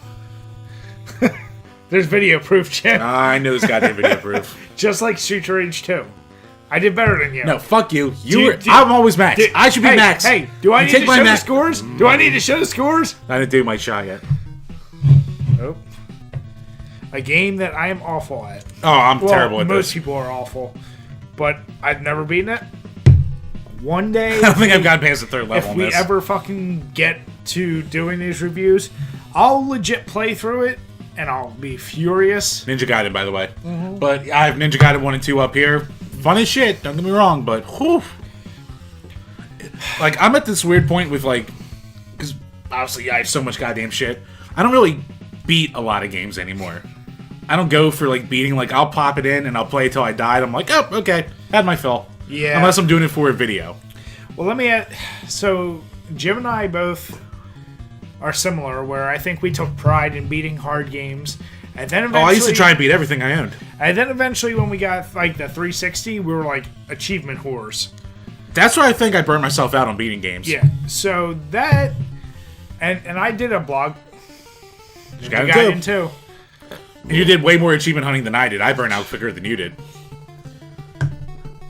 There's video proof, Jim. I know this goddamn video proof. Just like Street Rage 2. I did better than you. No, fuck you. Dude, I'm always max. I should be max. Hey, do I need to show the scores? Do I need to show the scores? I didn't do my shot yet. Nope. A game that I am awful at. Oh, I'm terrible at most this. people are awful. But I've never beaten it. One day... I don't think I've gotten past the third level on this. If we ever fucking get to doing these reviews, I'll legit play through it, and I'll be furious. Ninja Gaiden, by the way. Mm-hmm. But I have Ninja Gaiden 1 and 2 up here. Fun as shit, don't get me wrong, but whew. Like, I'm at this weird point with, like, because obviously I have so much goddamn shit. I don't really beat a lot of games anymore. I don't go for, like, beating. Like, I'll pop it in and I'll play till I die, and I'm like, oh, okay, had my fill. Yeah. Unless I'm doing it for a video. Well, let me add... So, Jim and I both are similar, where I think we took pride in beating hard games. And then eventually, I used to try and beat everything I owned. And then eventually, when we got like the 360, we were like achievement whores. That's where I think I burned myself out on beating games. Yeah. So that, and I did a blog. You got Gaiden too. And you did way more achievement hunting than I did. I burned out quicker than you did.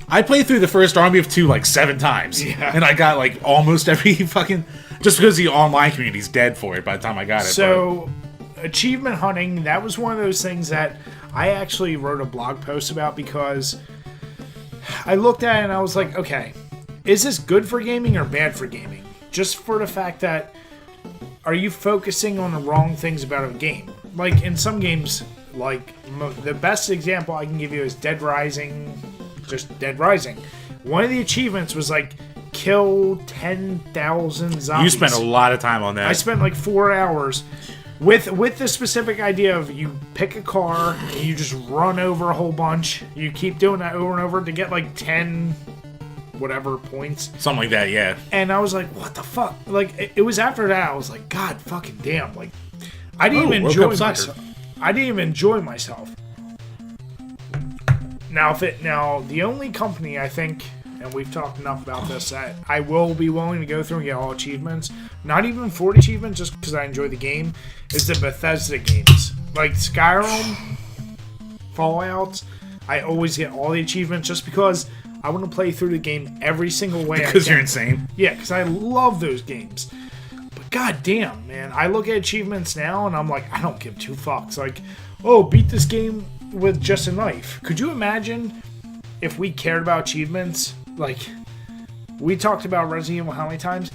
I played through the first Army of Two like 7 times. Yeah. And I got like almost every fucking... Just because the online community's dead for it by the time I got it. So, achievement hunting, that was one of those things that I actually wrote a blog post about, because I looked at it and I was like, okay, is this good for gaming or bad for gaming? Just for the fact that, are you focusing on the wrong things about a game? Like, in some games, like, the best example I can give you is Dead Rising. Just Dead Rising. One of the achievements was like, kill 10,000 zombies. You spent a lot of time on that. I spent like 4 hours with the specific idea of you pick a car and you just run over a whole bunch. You keep doing that over and over to get like 10 whatever points. Something like that, yeah. And I was like, what the fuck? Like, it was after that I was like, God fucking damn. Like, I didn't even enjoy myself. I didn't even enjoy myself. Now, the only company I think, and we've talked enough about this, that I will be willing to go through and get all achievements, not even 40 achievements, just because I enjoy the game, is the Bethesda games. Like Skyrim, Fallout, I always get all the achievements just because I want to play through the game every single way I can. Because you're insane. Yeah, because I love those games. But goddamn, man, I look at achievements now and I'm like, I don't give 2 fucks. Like, oh, beat this game with just a knife. Could you imagine if we cared about achievements? Like, we talked about Resident Evil how many times?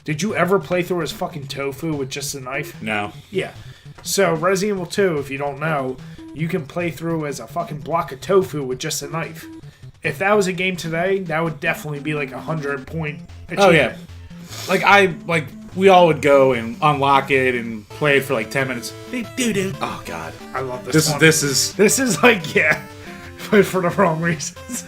Did you ever play through as fucking Tofu with just a knife? No. Yeah. So, Resident Evil 2, if you don't know, you can play through as a fucking block of tofu with just a knife. If that was a game today, that would definitely be like 100-point achievement. Oh, yeah. We all would go and unlock it and play it for like 10 minutes. Oh, God. I love this one. This is like, yeah, but for the wrong reasons.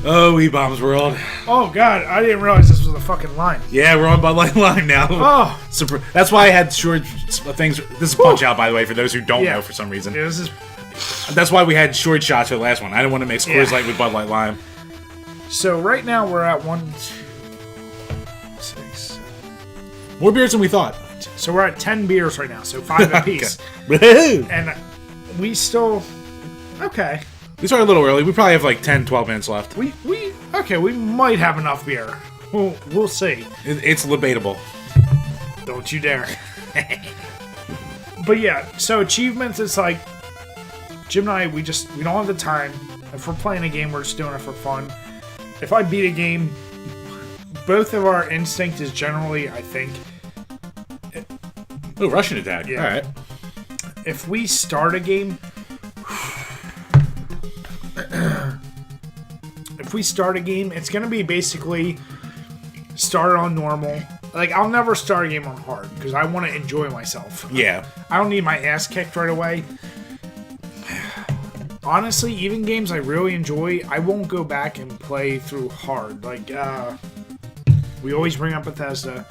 Oh, E-Bombs World. Oh, God. I didn't realize this was a fucking line. Yeah, we're on Bud Light line now. Oh. That's why I had short things. This is Punch-Out, by the way, for those who don't know for some reason. Yeah, this is... That's why we had short shots for the last one. I didn't want to mix Coors Light with Bud Light Lime. So right now we're at 1, 2, 6. More beers than we thought. So we're at 10 beers right now, so 5 apiece. Woohoo! And we still... Okay. We started a little early. We probably have like 10, 12 minutes left. We might have enough beer. We'll see. It's debatable. Don't you dare. But yeah, so achievements, it's like... Jim and I, we don't have the time. If we're playing a game, we're just doing it for fun. If I beat a game, both of our instinct is generally, I think... Oh, Russian attack. Yeah. Alright. If we start a game... it's going to be basically start on normal. Like, I'll never start a game on hard, because I want to enjoy myself. Yeah. I don't need my ass kicked right away. Honestly, even games I really enjoy, I won't go back and play through hard. Like, we always bring up Bethesda.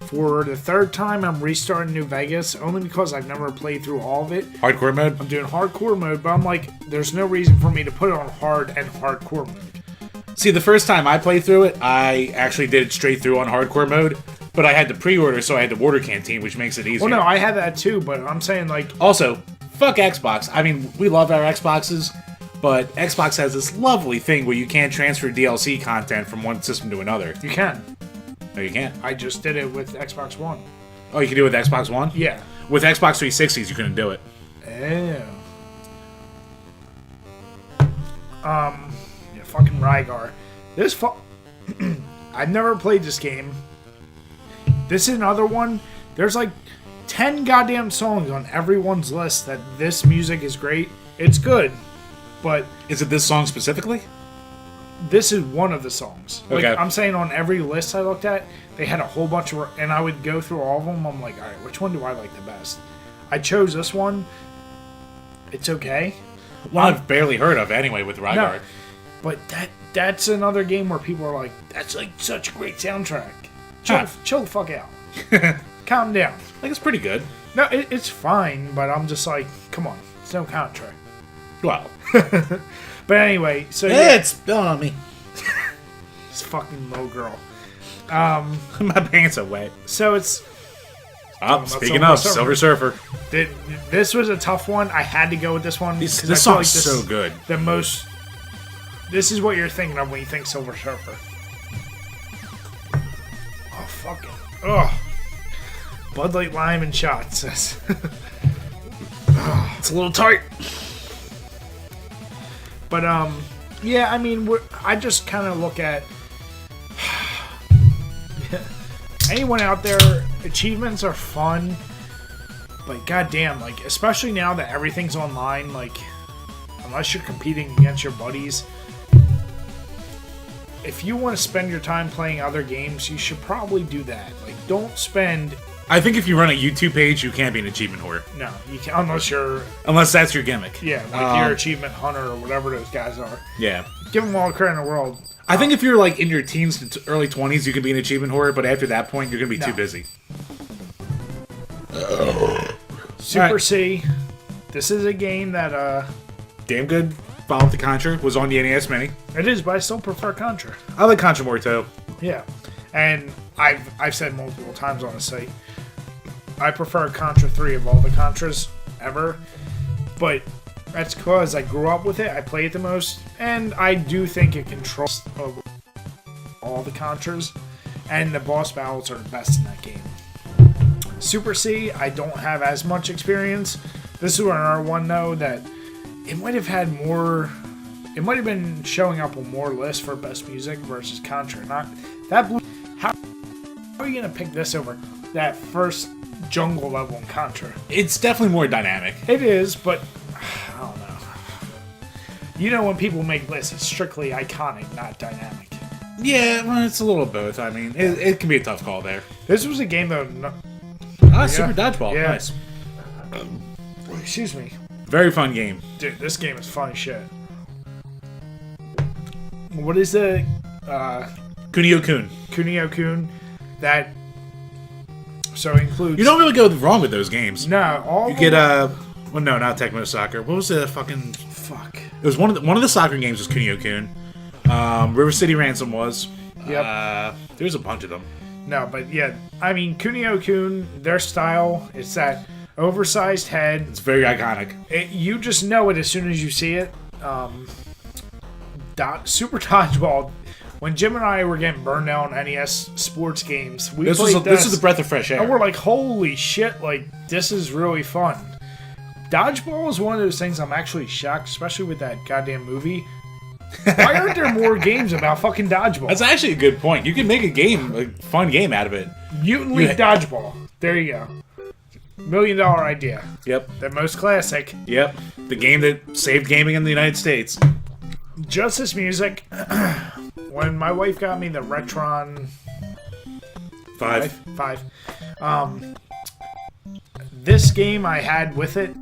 For the third time, I'm restarting New Vegas, only because I've never played through all of it. Hardcore mode? I'm doing hardcore mode, but I'm like, there's no reason for me to put it on hard and hardcore mode. See, the first time I played through it, I actually did it straight through on hardcore mode, but I had to pre-order, so I had to order Canteen, which makes it easier. Well, no, I had that too, but I'm saying, like... Also, fuck Xbox. I mean, we love our Xboxes, but Xbox has this lovely thing where you can't transfer DLC content from one system to another. You can. No, you can't. I just did it with Xbox One. Oh, you can do it with Xbox One? Yeah. With Xbox 360s, you couldn't do it. Yeah, fucking Rygar. I've never played this game. This is another one. There's like 10 goddamn songs on everyone's list that this music is great. It's good, but... Is it this song specifically? This is one of the songs. Like, Okay. I'm saying on every list I looked at, they had a whole bunch of... And I would go through all of them. I'm like, alright, which one do I like the best? I chose this one. It's okay. One I've barely heard of anyway with Rygar. No, but that's another game where people are like, that's like such a great soundtrack. Chill the fuck out. Calm down. Like, it's pretty good. No, it's fine, but I'm just like, come on. It's no contract. Well. But anyway, so... It's me. This fucking low girl. My pants are wet. So it's... Oh, speaking of, Silver Surfer. This was a tough one. I had to go with this one. This song's so good. The most... This is what you're thinking of when you think Silver Surfer. Oh, fuck it. Ugh. Bud Light Lime and shots. It's a little tight. But, yeah, I mean, I just kind of look at... Anyone out there, achievements are fun, but goddamn, like, especially now that everything's online, like, unless you're competing against your buddies, if you want to spend your time playing other games, you should probably do that. Like, don't spend... I think if you run a YouTube page, you can't be an achievement whore. No, you can't, unless that's your gimmick. Yeah, like you're achievement hunter or whatever those guys are. Yeah. Give them all the credit in the world. I think if you're like in your teens to early 20s, you can be an achievement whore, but after that point, you're going to be too busy. Super C. This is a game that, damn good. Follow up to Contra. Was on the NES Mini. It is, but I still prefer Contra. I like Contra more, too. Yeah. And I've said multiple times on the site, I prefer Contra 3 of all the Contras ever. But that's because I grew up with it, I play it the most, and I do think it controls all the Contras, and the boss battles are the best in that game. Super C, I don't have as much experience. This is another one, though, that it might have had more... It might have been showing up on more lists for best music versus Contra. Not that blue... How are you going to pick this over that first jungle level in Contra? It's definitely more dynamic. It is, but... I don't know. You know when people make lists, it's strictly iconic, not dynamic. Yeah, well, it's a little both. I mean, it can be a tough call there. This was a game, though... Super Dodgeball. Yeah. Nice. Excuse me. Very fun game. Dude, this game is fun as shit. what is the Kunio-kun. Kunio-kun that so includes. You don't really go wrong with those games. No, all you get well, no, not Tecmo Soccer. What was the fucking fuck? It was one of the soccer games was Kunio-kun. River City Ransom was. Yep. There's a bunch of them. No, but yeah, I mean Kunio-kun, their style, it's that oversized head. It's very iconic. You just know it as soon as you see it. Super Dodgeball. When Jim and I were getting burned out on NES sports games, This was a breath of fresh air. And we're like, holy shit, like, this is really fun. Dodgeball is one of those things I'm actually shocked, especially with that goddamn movie. Why aren't there more games about fucking dodgeball? That's actually a good point. You can make a fun game out of it. Mutant League Dodgeball. There you go. $1 million idea. Yep. The most classic. Yep. The game that saved gaming in the United States. Justice Music. When my wife got me the Retron 5. This game I had with it,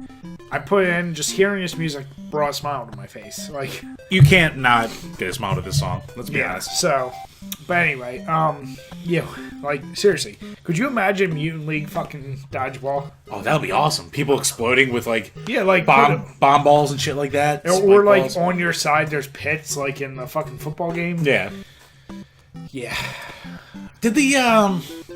I put it in, just hearing this music brought a smile to my face. Like, you can't not get a smile to this song. Let's be honest. So, but anyway, yeah, like, seriously, could you imagine Mutant League fucking Dodgeball? Oh, that would be awesome. People exploding with, like, like bomb balls and shit like that. Or like, balls. On your side, there's pits, like in the fucking football game. Yeah. Yeah. Did the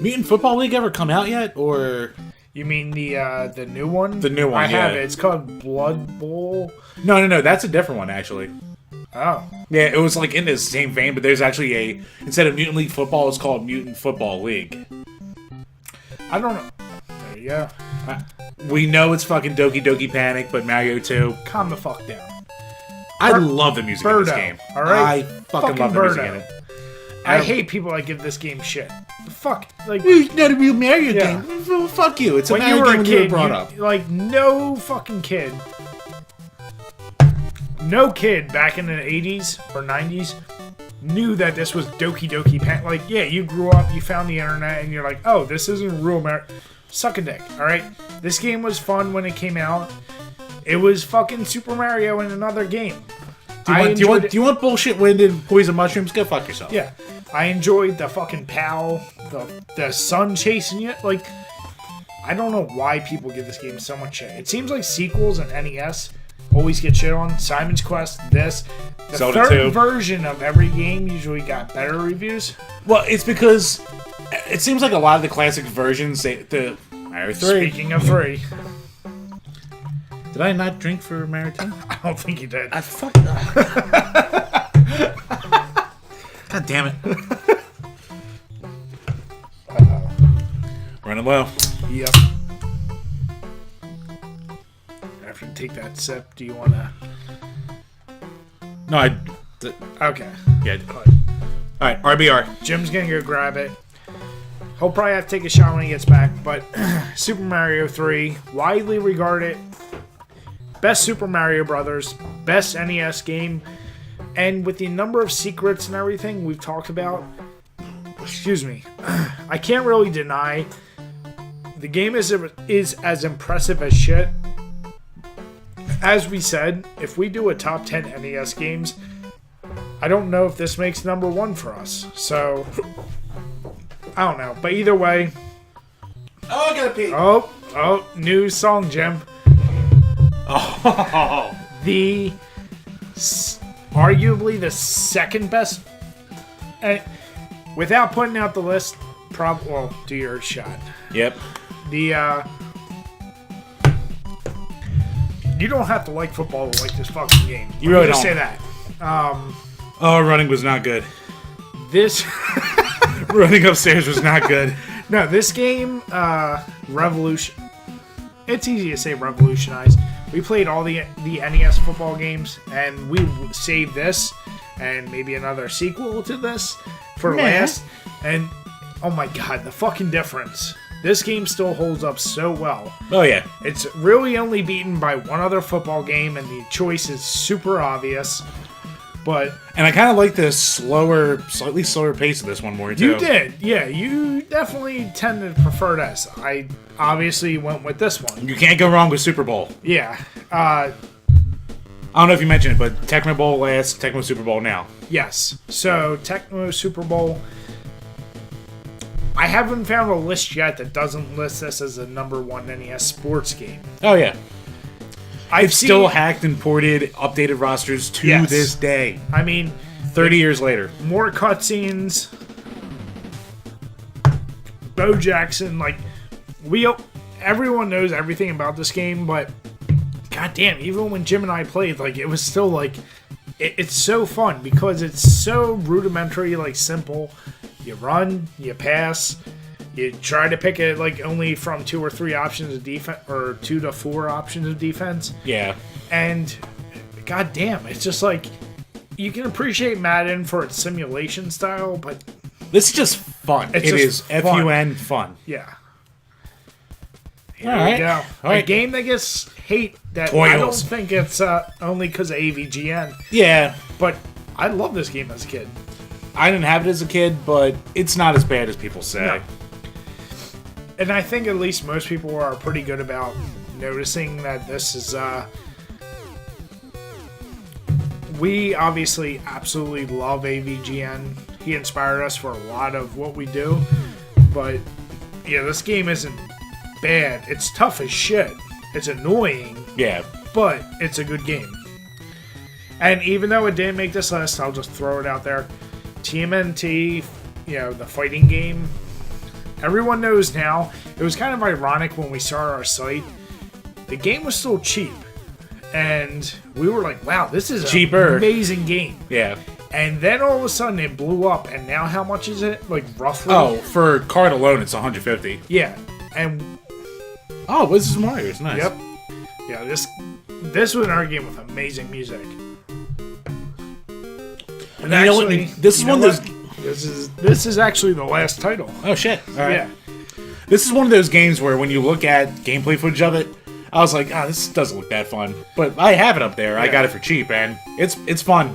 Mutant Football League ever come out yet, or... You mean the new one? The new one, I have it. It's called Blood Bowl. No. That's a different one, actually. Oh. Yeah, it was like in the same vein, but there's actually instead of Mutant League Football, it's called Mutant Football League. I don't know. There you go. We know it's fucking Doki Doki Panic, but Mario 2. Calm the fuck down. I love the music in this game. Alright? I fucking love the music in it. I hate people that give this game shit. Fuck, like, it's not a real Mario game. Well, fuck you. It's a Mario game when you were brought up. Like, no fucking kid. No kid back in the 80s or 90s knew that this was Doki Doki Panic. Like, yeah, you grew up, you found the internet, and you're like, oh, this isn't real Mario. Suck a dick, alright? This game was fun when it came out. It was fucking Super Mario in another game. Do you want bullshit wind and poison mushrooms? Go fuck yourself. Yeah. I enjoyed the fucking POW, the sun chasing you. Like, I don't know why people give this game so much shit. It seems like sequels and NES always get shit on. Simon's Quest, this. The Zelda third 2. version of every game usually got better reviews. Well, it's because it seems like a lot of the classic versions, the Mario 3. Speaking of 3. Did I not drink for Mario 2? I don't think you did. I fucking... God damn it. Running low. Yep. After you take that sip, do you want to... No, Okay. Yeah. Alright, RBR. Jim's going to go grab it. He'll probably have to take a shot when he gets back, but Super Mario 3, widely regarded best Super Mario Brothers, best NES game, and with the number of secrets and everything we've talked about, excuse me, I can't really deny the game is as impressive as shit. As we said, if we do a top 10 NES games, I don't know if this makes number 1 for us. So, I don't know. But either way... Oh, I gotta pee. Oh, new song, Jim. Oh. Arguably the second best... without putting out the list, well, do your shot. Yep. You don't have to like football to like this fucking game. You really don't. Say that. Running was not good. This running upstairs was not good. No, this game revolution. It's easy to say revolutionized. We played all the NES football games, and we saved this and maybe another sequel to this for last. And oh my god, the fucking difference. This game still holds up so well. Oh, yeah. It's really only beaten by one other football game, and the choice is super obvious. And I kind of like the slightly slower pace of this one more, too. You did. Yeah, you definitely tend to prefer this. I obviously went with this one. You can't go wrong with Super Bowl. Yeah. I don't know if you mentioned it, but Tecmo Bowl last, Tecmo Super Bowl now. Yes. So Tecmo Super Bowl. I haven't found a list yet that doesn't list this as a #1 NES sports game. Oh yeah. I've still hacked and ported updated rosters to this day. I mean, 30 years later. More cutscenes. Bo Jackson, like, everyone knows everything about this game, but goddamn, even when Jim and I played, like, it was still like, it's so fun because it's so rudimentary, like, simple. You run, you pass, you try to pick it like only from 2 or 3 options of defense, or 2 to 4 options of defense. Yeah. And goddamn, it's just like, you can appreciate Madden for its simulation style, but this is just fun. It is FUN fun. Yeah. Here we go. A game that gets hate that I don't think it's only because of AVGN. Yeah. But I love this game as a kid. I didn't have it as a kid, but it's not as bad as people say. No. And I think at least most people are pretty good about noticing that this is... we obviously absolutely love AVGN. He inspired us for a lot of what we do. But, yeah, this game isn't bad. It's tough as shit. It's annoying. Yeah. But it's a good game. And even though it didn't make this list, I'll just throw it out there. TMNT, you know, the fighting game. Everyone knows now. It was kind of ironic when we started our site. The game was still cheap. And we were like, wow, this is cheaper. An amazing game. Yeah. And then all of a sudden it blew up. And now how much is it? Like, roughly? Oh, for card alone, it's $150. Yeah. And... oh, this is Mario. It's nice. Yep. Yeah, this was another game with amazing music. And actually, this is one of those... This is actually the last title. Oh, shit. All right. Yeah. This is one of those games where when you look at gameplay footage of it, I was like, this doesn't look that fun. But I have it up there. Yeah. I got it for cheap, and it's fun.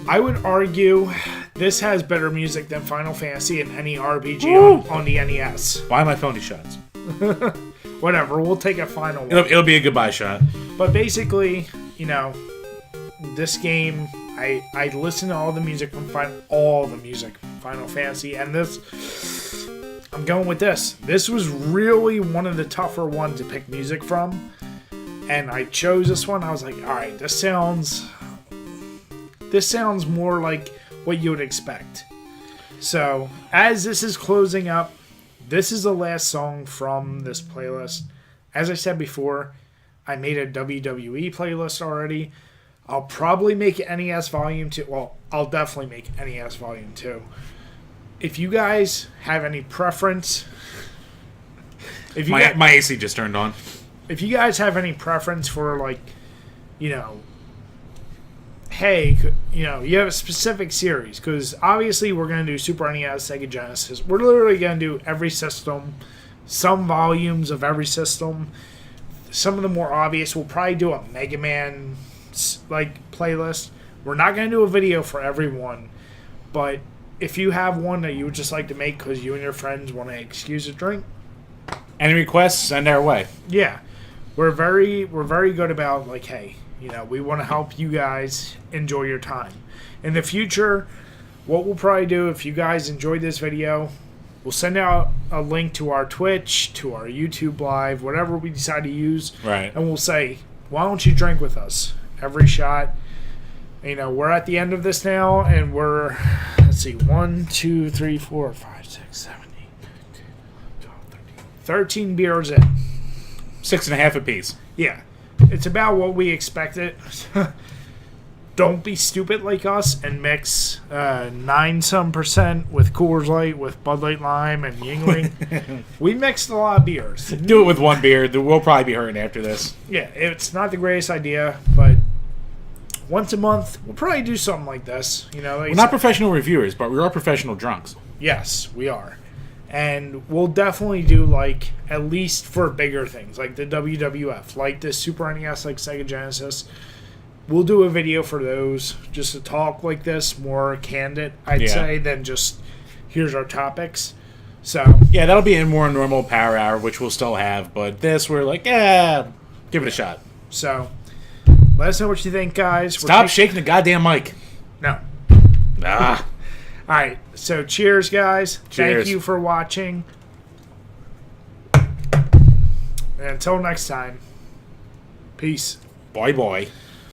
I would argue this has better music than Final Fantasy and any RPG on the NES. Buy my phony shots. Whatever, we'll take a final one. It'll be a goodbye shot. But basically, you know, this game, I listen to all the music from Final Fantasy, and this, I'm going with this. This was really one of the tougher ones to pick music from, and I chose this one. I was like, all right, this sounds more like what you would expect. So, as this is closing up, this is the last song from this playlist. As I said before, I made a WWE playlist already. I'll probably make NES Volume 2. Well, I'll definitely make NES Volume 2. If you guys have any preference... My AC just turned on. If you guys have any preference for, like, you know... hey, you know, you have a specific series, because obviously we're going to do Super NES, Sega Genesis. We're literally going to do every system, some volumes of every system. Some of the more obvious, we'll probably do a Mega Man, like, playlist. We're not going to do a video for everyone, but if you have one that you would just like to make because you and your friends want to excuse a drink. Any requests, send our way. Yeah. We're very good about, like, hey, you know, we want to help you guys enjoy your time. In the future, what we'll probably do, if you guys enjoyed this video, we'll send out a link to our Twitch, to our YouTube Live, whatever we decide to use. Right. And we'll say, why don't you drink with us? Every shot. You know, we're at the end of this now, and we're, let's see, 1, 2, 3, 4, 5, 6, 7, 8, 9, 10, 12, 13 beers in. 6.5 apiece. Yeah. It's about what we expected. Don't be stupid like us and mix 9% with Coors Light, with Bud Light Lime, and Yingling. We mixed a lot of beers. Do it with one beer. We'll probably be hurting after this. Yeah, it's not the greatest idea, but once a month, we'll probably do something like this. You know, like we're not professional reviewers, but we are professional drunks. Yes, we are. And we'll definitely do, like, at least for bigger things, like the WWF, like the Super NES, like Sega Genesis. We'll do a video for those, just to talk like this, more candid, I'd say, than just, here's our topics. So yeah, that'll be a more normal power hour, which we'll still have, but this, we're like, give it a shot. So, Let us know what you think, guys. Stop shaking the goddamn mic. No. Ah. All right. So cheers, guys. Cheers. Thank you for watching. And until next time. Peace. Bye bye.